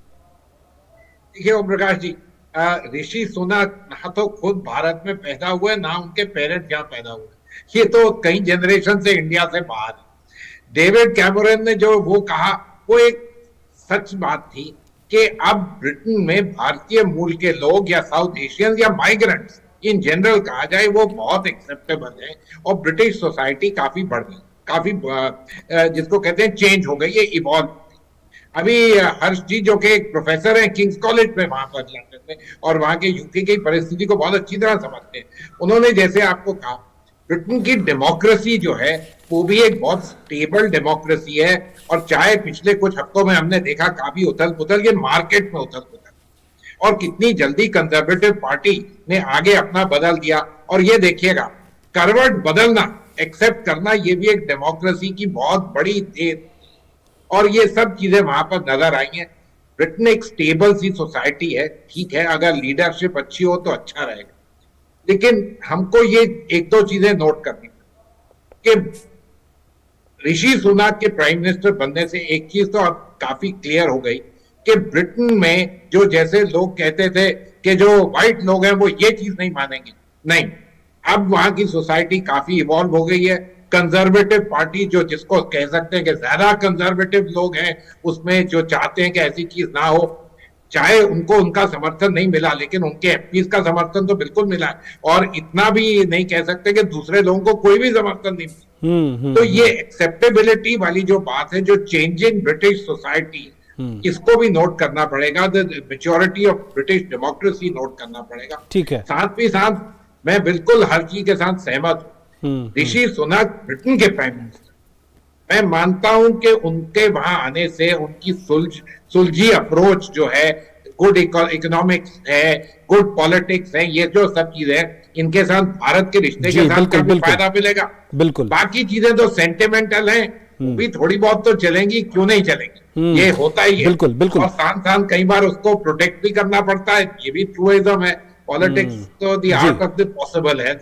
देखिए ओम प्रकाश जी, ऋषि सुनक ना तो खुद भारत में पैदा हुए, ना उनके पेरेंट्स यहाँ पैदा हुए, ये तो कई जनरेशन से इंडिया से बाहर है। डेविड कैमरन ने जो वो कहा वो एक सच बात थी कि अब ब्रिटेन में भारतीय मूल के लोग या साउथ एशियन या माइग्रेंट्स इन जनरल कहा जाए वो बहुत एक्सेप्टेबल है, और ब्रिटिश सोसाइटी काफी बढ़ गई, काफी जिसको कहते हैं चेंज हो गई, ये इवॉल्व। अभी हर्ष जी जो कि एक प्रोफेसर हैं किंग्स कॉलेज में वहां पर लंदन में, और वहां के यूके की परिस्थिति को बहुत अच्छी तरह समझते हैं, उन्होंने जैसे आपको कहा ब्रिटेन की डेमोक्रेसी जो है वो भी एक बहुत स्टेबल डेमोक्रेसी है, और चाहे पिछले कुछ हफ्तों में हमने देखा काफी उथल पुथल, ये मार्केट में उथल पुथल, और कितनी जल्दी कंजर्वेटिव पार्टी ने आगे अपना बदल दिया। और ये देखिएगा, करवट बदलना, एक्सेप्ट करना, ये भी एक डेमोक्रेसी की बहुत बड़ी देन, और ये सब चीजें वहां पर नजर आई हैं। ब्रिटेन एक स्टेबल सी सोसाइटी है, ठीक है, अगर लीडरशिप अच्छी हो तो अच्छा रहेगा, लेकिन हमको ये एक दो चीजें नोट करनी कि ऋषि सुनक के प्राइम मिनिस्टर बनने से एक चीज तो अब काफी क्लियर हो गई कि ब्रिटेन में जो जैसे लोग कहते थे कि जो व्हाइट लोग हैं वो ये चीज नहीं मानेंगे, नहीं, अब वहां की सोसाइटी काफी इवॉल्व हो गई है। कंजर्वेटिव पार्टी जो जिसको कह सकते हैं कि ज्यादा कंजर्वेटिव लोग हैं, उसमें जो चाहते हैं कि ऐसी चीज ना हो, चाहे उनको उनका समर्थन नहीं मिला, लेकिन उनके एमपीज का समर्थन तो बिल्कुल मिला है, और इतना भी नहीं कह सकते कि दूसरे लोगों को कोई भी समर्थन नहीं मिला। तो ये एक्सेप्टेबिलिटी वाली जो बात है, जो चेंजिंग ब्रिटिश सोसाइटी, इसको भी नोट करना पड़ेगा, the maturity of British democracy note करना पड़ेगा। ठीक है, साथ ही साथ मैं बिल्कुल हर चीज के साथ सहमत हूँ। ऋषि सुनक ब्रिटेन के प्राइम मिनिस्टर, मैं मानता हूं कि उनके वहां आने से उनकी सुलझी अप्रोच जो है गुड इकोनॉमिक्स है, गुड पॉलिटिक्स है, ये जो सब चीजें इनके साथ भारत के रिश्ते के साथ काफी फायदा मिलेगा। बिल्कुल, बाकी चीजें तो सेंटिमेंटल हैं, भी थोड़ी बहुत तो चलेंगी, क्यों नहीं चलेंगी, ये होता ही है। बिल्कुल बिल्कुल। और साथ कई बार उसको प्रोटेक्ट भी करना पड़ता है, ये भी ट्रूइज्म है। पॉलिटिक्स तो the art of the possible है।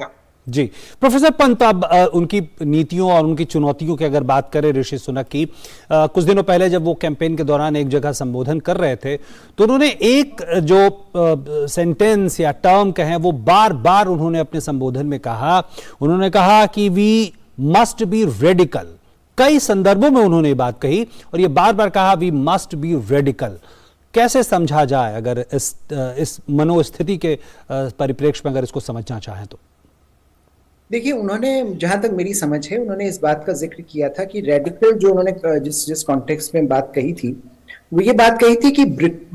जी प्रोफेसर पंत, अब उनकी नीतियों और उनकी चुनौतियों की अगर बात करें ऋषि सुनक की, कुछ दिनों पहले जब वो कैंपेन के दौरान एक जगह संबोधन कर रहे थे तो उन्होंने एक जो सेंटेंस या टर्म कहें वो बार बार उन्होंने अपने संबोधन में कहा। उन्होंने कहा कि वी मस्ट बी रेडिकल। कई संदर्भों में उन्होंने ये बात कही और ये बार बार कहा वी मस्ट बी रेडिकल। कैसे समझा जाए अगर इस मनोस्थिति के परिप्रेक्ष्य में अगर इसको समझना चाहें तो? देखिए, उन्होंने, जहां तक मेरी समझ है, उन्होंने इस बात का जिक्र किया था कि रेडिकल जो उन्होंने जिस कॉन्टेक्स्ट में बात कही थी वो ये बात कही थी कि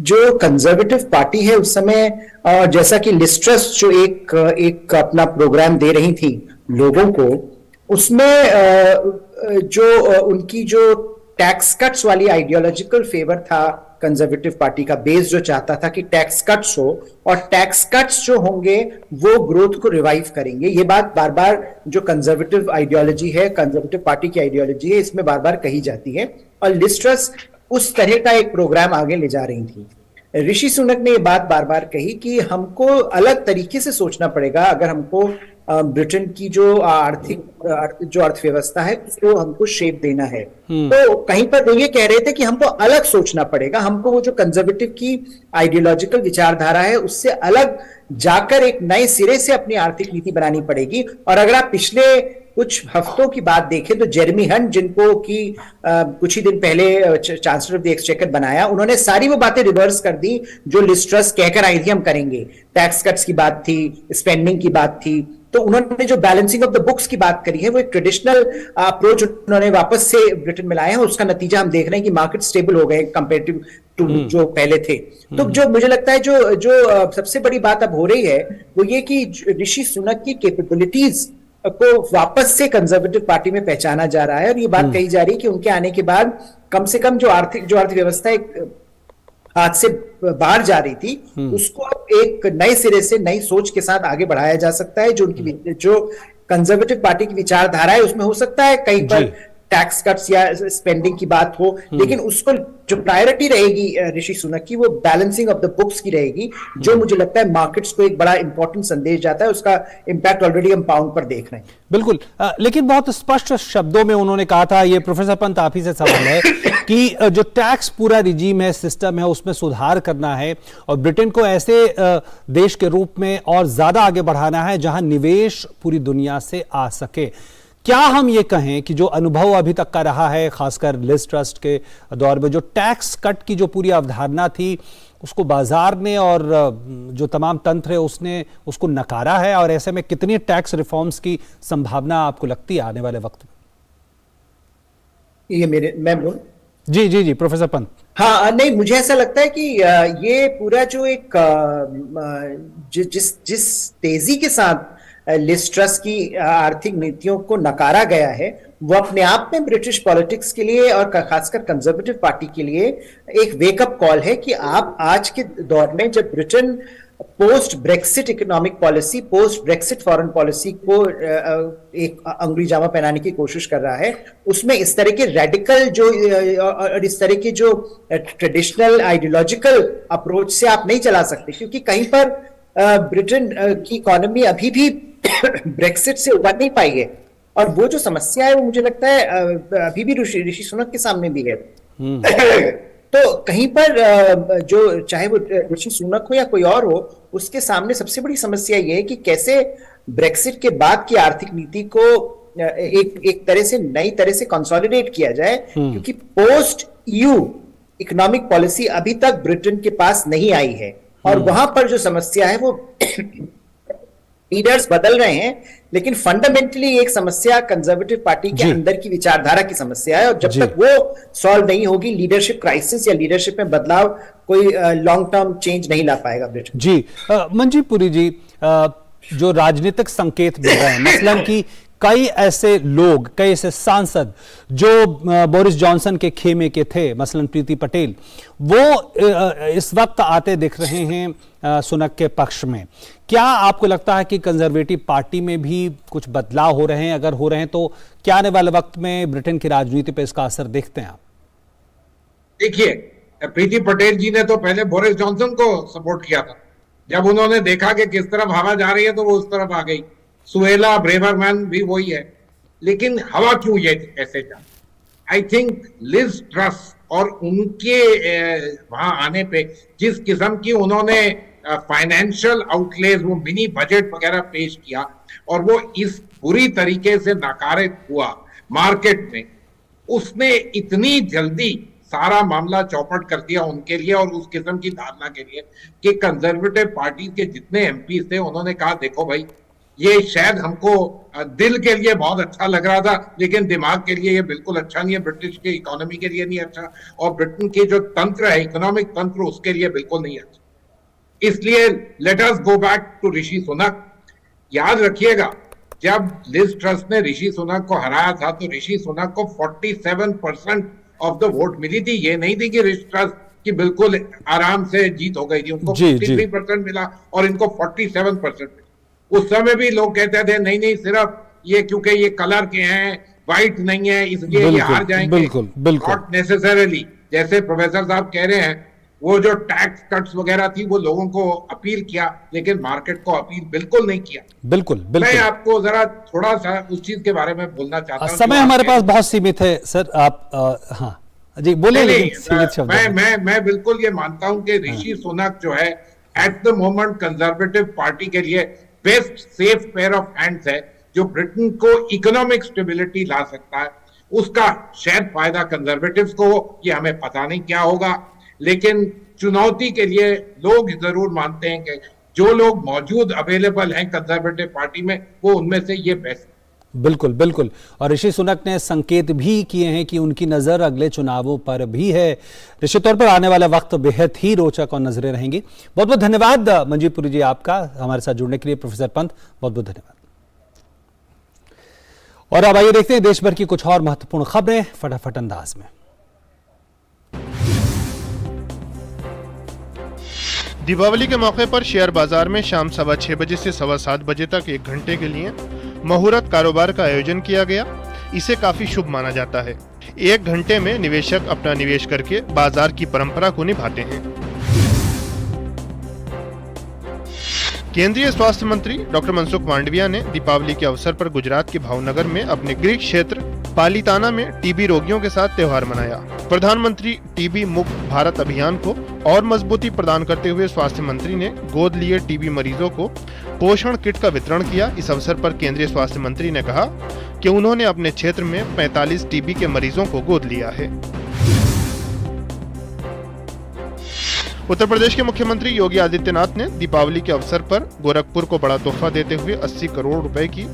जो कंजर्वेटिव पार्टी है उस समय, जैसा कि लिज ट्रस जो एक अपना प्रोग्राम दे रही थी लोगों को, उसमें जो उनकी जो टैक्स कट्स वाली आइडियोलॉजिकल फेवर था कंजर्वेटिव पार्टी का, बेस जो चाहता था कि टैक्स कट्स हो और टैक्स कट्स जो होंगे वो ग्रोथ को रिवाइव करेंगे। ये बात बार बार जो कंजर्वेटिव आइडियोलॉजी है, कंजर्वेटिव पार्टी की आइडियोलॉजी है, इसमें बार बार कही जाती है और लिज ट्रस उस तरह का एक प्रोग्राम आगे ले जा रही थी। ऋषि सुनक ने ये बात बार बार कही कि हमको अलग तरीके से सोचना पड़ेगा अगर हमको ब्रिटेन की जो अर्थव्यवस्था है उसको हमको शेप देना है। तो कहीं पर ये कह रहे थे कि हमको अलग सोचना पड़ेगा, हमको वो जो कंजर्वेटिव की आइडियोलॉजिकल विचारधारा है उससे अलग जाकर एक नए सिरे से अपनी आर्थिक नीति बनानी पड़ेगी। और अगर आप पिछले कुछ हफ्तों की बात देखें तो जेरेमी हंट, जिनको कि कुछ ही दिन पहले चांसलर ऑफ द एक्सचेकर बनाया, उन्होंने सारी वो बातें रिवर्स कर दी जो लिज ट्रस कहकर आई थी हम करेंगे। टैक्स कट्स की बात थी, स्पेंडिंग की बात थी, तो उन्होंने जो बैलेंसिंग ऑफ द बुक्स की बात करी है वो एक ट्रेडिशनल अप्रोच उन्होंने वापस से ब्रिटेन में लाया है। उसका नतीजा हम देख रहे हैं कि मार्केट स्टेबल हो गए कंपेरेटिव टू जो पहले थे। तो जो मुझे लगता है जो सबसे बड़ी बात अब हो रही है वो ये कि ऋषि सुनक की कैपेबिलिटीज को वापस से कंजर्वेटिव पार्टी में पहचाना जा रहा है और ये बात कही जा रही है कि उनके आने के बाद कम से कम जो अर्थव्यवस्था एक हाथ से बाहर जा रही थी उसको एक नए सिरे से नई सोच के साथ आगे बढ़ाया जा सकता है। जो उनकी जो कंजर्वेटिव पार्टी की विचारधारा है उसमें हो सकता है कहीं पर टैक्स कट्स या स्पेंडिंग की बात हो, लेकिन उसको जो प्रायोरिटी रहेगी ऋषि सुनक की वो बैलेंसिंग ऑफ द बुक्स की रहेगी, जो मुझे लगता है मार्केट्स को एक बड़ा इंपॉर्टेंट संदेश जाता है। उसका इंपैक्ट ऑलरेडी हम पाउंड पर देख रहे हैं। बिल्कुल, लेकिन बहुत स्पष्ट शब्दों में उन्होंने कहा था, ये प्रोफेसर पंत आप ही से सवाल है कि जो टैक्स पूरा रिजीम है, सिस्टम है, उसमें सुधार करना है और ब्रिटेन को ऐसे देश के रूप में और ज्यादा आगे बढ़ाना है जहां निवेश पूरी दुनिया से आ सके। क्या हम ये कहें कि जो अनुभव अभी तक का रहा है, खासकर लिज ट्रस के दौर में, जो टैक्स कट की जो पूरी अवधारणा थी उसको बाजार ने और जो तमाम तंत्र है उसने उसको नकारा है, और ऐसे में कितनी टैक्स रिफॉर्म्स की संभावना आपको लगती है आने वाले वक्त में? ये मैं बोल जी प्रोफेसर पंत। हाँ, नहीं, मुझे ऐसा लगता है कि ये पूरा जो एक जिस तेजी के साथ लिज ट्रस की आर्थिक नीतियों को नकारा गया है वो अपने आप में ब्रिटिश पॉलिटिक्स के लिए और खासकर कंजर्वेटिव पार्टी के लिए एक वेकअप कॉल है कि आप आज के दौर में जब Britain post Brexit economic policy, post Brexit foreign policy को एक अंगुली जामा पहनाने की कोशिश कर रहा है, उसमें इस तरह के रेडिकल जो और इस तरह के जो ट्रेडिशनल आइडियोलॉजिकल अप्रोच से आप नहीं चला सकते, क्योंकि कहीं पर ब्रिटेन की इकोनॉमी अभी भी ब्रेक्सिट से उबर नहीं पाई है और वो जो समस्या है वो मुझे लगता है अभी भी ऋषि सुनक के सामने भी है। तो कहीं पर जो चाहे वो ऋषि सुनक हो या कोई और हो, उसके सामने सबसे बड़ी समस्या ये है कि कैसे ब्रेक्सिट के बाद की आर्थिक नीति को एक तरह से नई तरह से कंसोलिडेट किया जाए, क्योंकि पोस्ट ईयू इकोनॉमिक पॉलिसी अभी तक ब्रिटेन के पास नहीं आई है और वहां पर जो समस्या है वो लीडर्स बदल रहे हैं, लेकिन फंडामेंटली एक समस्या कंजर्वेटिव पार्टी के अंदर की विचारधारा की समस्या है और जब तक वो सॉल्व नहीं होगी, लीडरशिप क्राइसिस या लीडरशिप में बदलाव कोई लॉन्ग टर्म चेंज नहीं ला पाएगा ब्रिटेन। जी मंजीत पुरी जी, जो राजनीतिक संकेत मिल रहे हैं, मसलन कि कई ऐसे लोग, कई ऐसे सांसद जो बोरिस जॉनसन के खेमे के थे, मसलन प्रीति पटेल, वो इस वक्त आते दिख रहे हैं सुनक के पक्ष में। क्या आपको लगता है कि कंजर्वेटिव पार्टी में भी कुछ बदलाव हो रहे हैं? अगर हो रहे हैं तो क्या आने वाले वक्त में ब्रिटेन की राजनीति पर इसका असर देखते हैं आप? देखिए, प्रीति पटेल जी ने तो पहले बोरिस जॉनसन को सपोर्ट किया था। जब उन्होंने देखा कि किस तरफ हवा जा रही है तो वो उस तरफ आ गई। सुहेला ब्रेवरमैन भी वही है। लेकिन हवा क्यों ये ऐसे जा? आई थिंक लिज ट्रस और उनके वहां आने पे जिस किस्म की उन्होंने फाइनेंशियल आउटलेज, वो मिनी बजट वगैरह पेश किया और वो इस बुरी तरीके से नकारित हुआ मार्केट में, उसने इतनी जल्दी सारा मामला चौपट कर दिया उनके लिए और उस किस्म की धारणा के लिए कि कंजर्वेटिव पार्टी के जितने एमपी थे उन्होंने कहा देखो भाई, ये शायद हमको दिल के लिए बहुत अच्छा लग रहा था लेकिन दिमाग के लिए ये बिल्कुल अच्छा नहीं है, ब्रिटिश की इकोनॉमी के लिए नहीं अच्छा, और ब्रिटेन की जो तंत्र है, इकोनॉमिक तंत्र, उसके लिए बिल्कुल नहीं अच्छा। इसलिए let us go back to Rishi Sunak. याद रखिएगा, जब लिज ट्रस ने ऋषि सुनक को हराया था तो ऋषि सुनक को 47% ऑफ द वोट मिली थी। ये नहीं थी कि ऋषि ट्रस की बिल्कुल आराम से जीत हो गई थी। उनको 53% मिला और इनको 47% मिला। उस समय भी लोग कहते थे नहीं नहीं, सिर्फ ये क्योंकि ये कलर के हैं, व्हाइट नहीं है, इसलिए ये हार जाएंगे। बिल्कुल बिल्कुल नॉट नेसेसरीली। जैसे प्रोफेसर साहब कह रहे हैं, वो जो टैक्स कट्स वगैरह थी वो लोगों को अपील किया लेकिन मार्केट को अपील बिल्कुल नहीं किया। बिल्कुल बिल्कुल। मैं आपको जरा थोड़ा सा उस चीज के बारे में बोलना चाहता हूँ। समय हमारे पास बहुत सीमित है सर, आप हाँ जी बोले। मैं बिल्कुल ये मानता हूं कि ऋषि सुनक जो है at the moment conservative party के लिए best safe pair of hands है, जो ब्रिटेन को इकोनॉमिक स्टेबिलिटी ला सकता है। उसका शायद फायदा कंजर्वेटिव्स को हो, ये हमें पता नहीं क्या होगा, लेकिन चुनौती के लिए लोग जरूर मानते हैं कि जो लोग मौजूद अवेलेबल हैं कंजर्वेटिव पार्टी में, वो उनमें से ये बेस्ट। बिल्कुल बिल्कुल। और ऋषि सुनक ने संकेत भी किए हैं कि उनकी नजर अगले चुनावों पर भी है। निश्चित तौर पर आने वाला वक्त बेहद ही रोचक और नजरें रहेंगी। बहुत बहुत धन्यवाद मंजीत पुरी जी आपका हमारे साथ जुड़ने के लिए। प्रोफेसर पंत, बहुत बहुत धन्यवाद। और अब आइए देखते हैं देश भर की कुछ और महत्वपूर्ण खबरें फटाफट अंदाज में। दीपावली के मौके पर शेयर बाजार में शाम 6:15 बजे से 7:15 बजे तक 1 घंटे के लिए मुहूर्त कारोबार का आयोजन किया गया। इसे काफी शुभ माना जाता है। 1 घंटे में निवेशक अपना निवेश करके बाजार की परंपरा को निभाते हैं। केंद्रीय स्वास्थ्य मंत्री डॉक्टर मनसुख मांडविया ने दीपावली के अवसर पर गुजरात के भावनगर में अपने गृह क्षेत्र पालीताना में टीबी रोगियों के साथ त्योहार मनाया। प्रधानमंत्री टीबी मुक्त भारत अभियान को और मजबूती प्रदान करते हुए स्वास्थ्य मंत्री ने गोद लिए टीबी मरीजों को पोषण किट का वितरण किया। इस अवसर पर केंद्रीय स्वास्थ्य मंत्री ने कहा कि उन्होंने अपने क्षेत्र में 45 टीबी के मरीजों को गोद लिया है। उत्तर प्रदेश के मुख्यमंत्री योगी आदित्यनाथ ने दीपावली के अवसर पर गोरखपुर को बड़ा तोहफा देते हुए 80 करोड़ रुपए की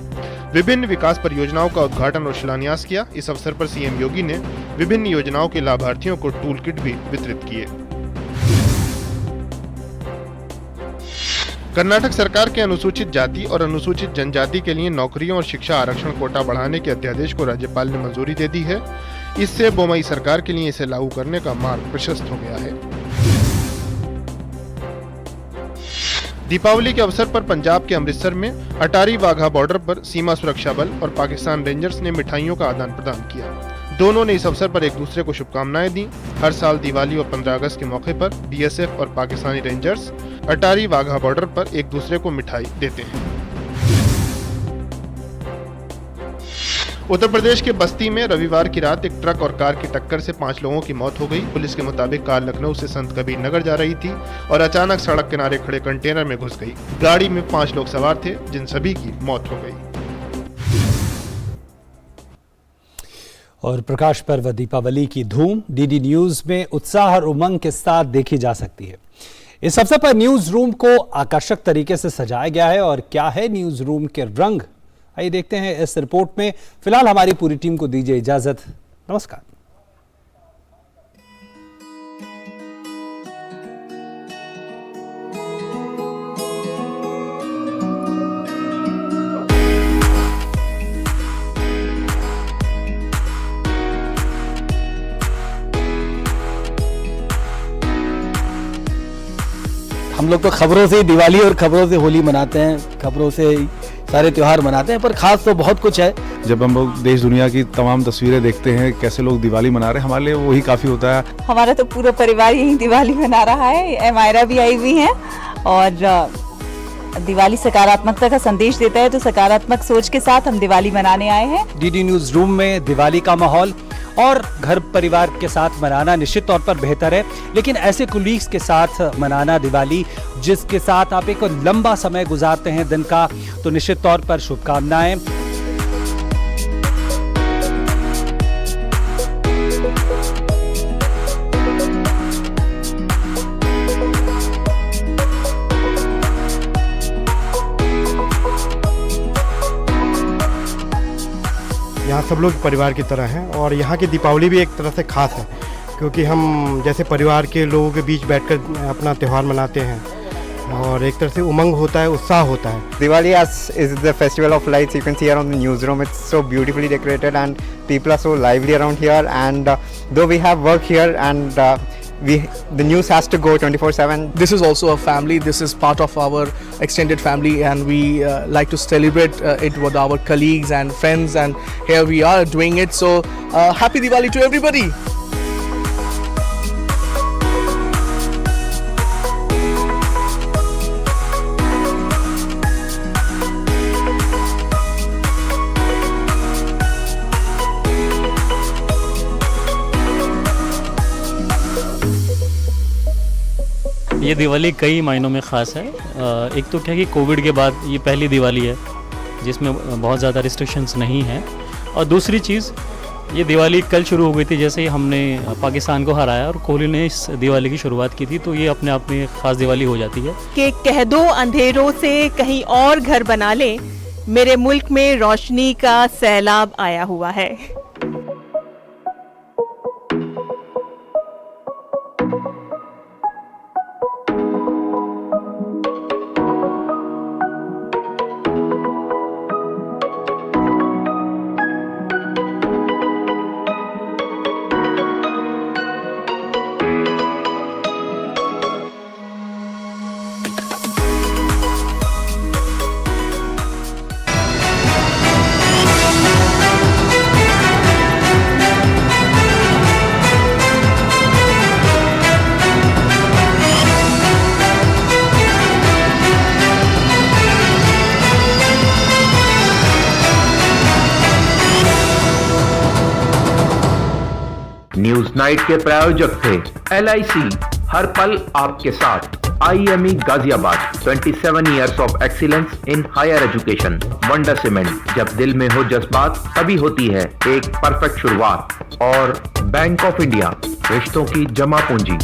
विभिन्न विकास परियोजनाओं का उद्घाटन और शिलान्यास किया। इस अवसर पर सीएम योगी ने विभिन्न योजनाओं के लाभार्थियों को टूल किट भी वितरित किए। कर्नाटक सरकार के अनुसूचित जाति और अनुसूचित जनजाति के लिए नौकरियों और शिक्षा आरक्षण कोटा बढ़ाने के अध्यादेश को राज्यपाल ने मंजूरी दे दी है। इससे बोमई सरकार के लिए इसे लागू करने का मार्ग प्रशस्त हो गया है। दीपावली के अवसर पर पंजाब के अमृतसर में अटारी वाघा बॉर्डर पर सीमा सुरक्षा बल और पाकिस्तान रेंजर्स ने मिठाइयों का आदान प्रदान किया। दोनों ने इस अवसर पर एक दूसरे को शुभकामनाएं दी। हर साल दिवाली और 15 अगस्त के मौके पर बीएसएफ और पाकिस्तानी रेंजर्स अटारी वाघा बॉर्डर पर एक दूसरे को मिठाई देते हैं। उत्तर प्रदेश के बस्ती में रविवार की रात एक ट्रक और कार की टक्कर से 5 लोगों की मौत हो गई। पुलिस के मुताबिक कार लखनऊ से संत कबीर नगर जा रही थी और अचानक सड़क किनारे खड़े कंटेनर में घुस गई। गाड़ी में 5 लोग सवार थे, जिन सभी की मौत हो गई। और प्रकाश पर्व दीपावली की धूम डीडी न्यूज में उत्साह और उमंग के साथ देखी जा सकती है। इस अवसर पर न्यूज रूम को आकर्षक तरीके से सजाया गया है। और क्या है न्यूज रूम के रंग, आइए देखते हैं इस रिपोर्ट में। फिलहाल हमारी पूरी टीम को दीजिए इजाजत। नमस्कार। हम लोग तो खबरों से ही दिवाली और खबरों से होली मनाते हैं, खबरों से ही सारे त्यौहार मनाते हैं, पर खास तो बहुत कुछ है। जब हम लोग देश दुनिया की तमाम तस्वीरें देखते हैं कैसे लोग दिवाली मना रहे हैं, हमारे लिए वही काफ़ी होता है। हमारा तो पूरा परिवार यही दिवाली मना रहा है, एमायरा भी आई हुई है और दिवाली सकारात्मकता का संदेश देता है, तो सकारात्मक सोच के साथ हम दिवाली मनाने आए हैं। डीडी न्यूज रूम में दिवाली का माहौल और घर परिवार के साथ मनाना निश्चित तौर पर बेहतर है, लेकिन ऐसे कुलीग्स के साथ मनाना दिवाली जिसके साथ आप एक लंबा समय गुजारते हैं दिन का, तो निश्चित तौर पर शुभकामनाएं। यहाँ सब लोग परिवार की तरह हैं और यहाँ की दीपावली भी एक तरह से खास है, क्योंकि हम जैसे परिवार के लोगों के बीच बैठकर अपना त्यौहार मनाते हैं और एक तरह से उमंग होता है, उत्साह होता है। Diwali is the festival of lights. You can see around the newsroom, it's so beautifully decorated and people are so lively around here, and though we have work here and the news has to go 24/7. This is also a family. This is part of our extended family, and we like to celebrate it with our colleagues and friends. And here we are doing it. So happy Diwali to everybody. ये दिवाली कई मायनों में ख़ास है। एक तो क्या कि कोविड के बाद ये पहली दिवाली है जिसमें बहुत ज़्यादा रिस्ट्रिक्शंस नहीं हैं, और दूसरी चीज़ ये दिवाली कल शुरू हो गई थी, जैसे ही हमने पाकिस्तान को हराया और कोहली ने इस दिवाली की शुरुआत की थी, तो ये अपने आप में ख़ास दिवाली हो जाती है। कि कह दो अंधेरों से कहीं और घर बना ले, मेरे मुल्क में रोशनी का सैलाब आया हुआ है। न्यूज नाइट के प्रायोजक थे LIC, हर पल आपके साथ। IME Ghaziabad, 27 years of excellence in higher education। Wonder cement, जब दिल में हो जज्बात तभी होती है एक परफेक्ट शुरुआत। और बैंक ऑफ इंडिया, रिश्तों की जमा पूंजी।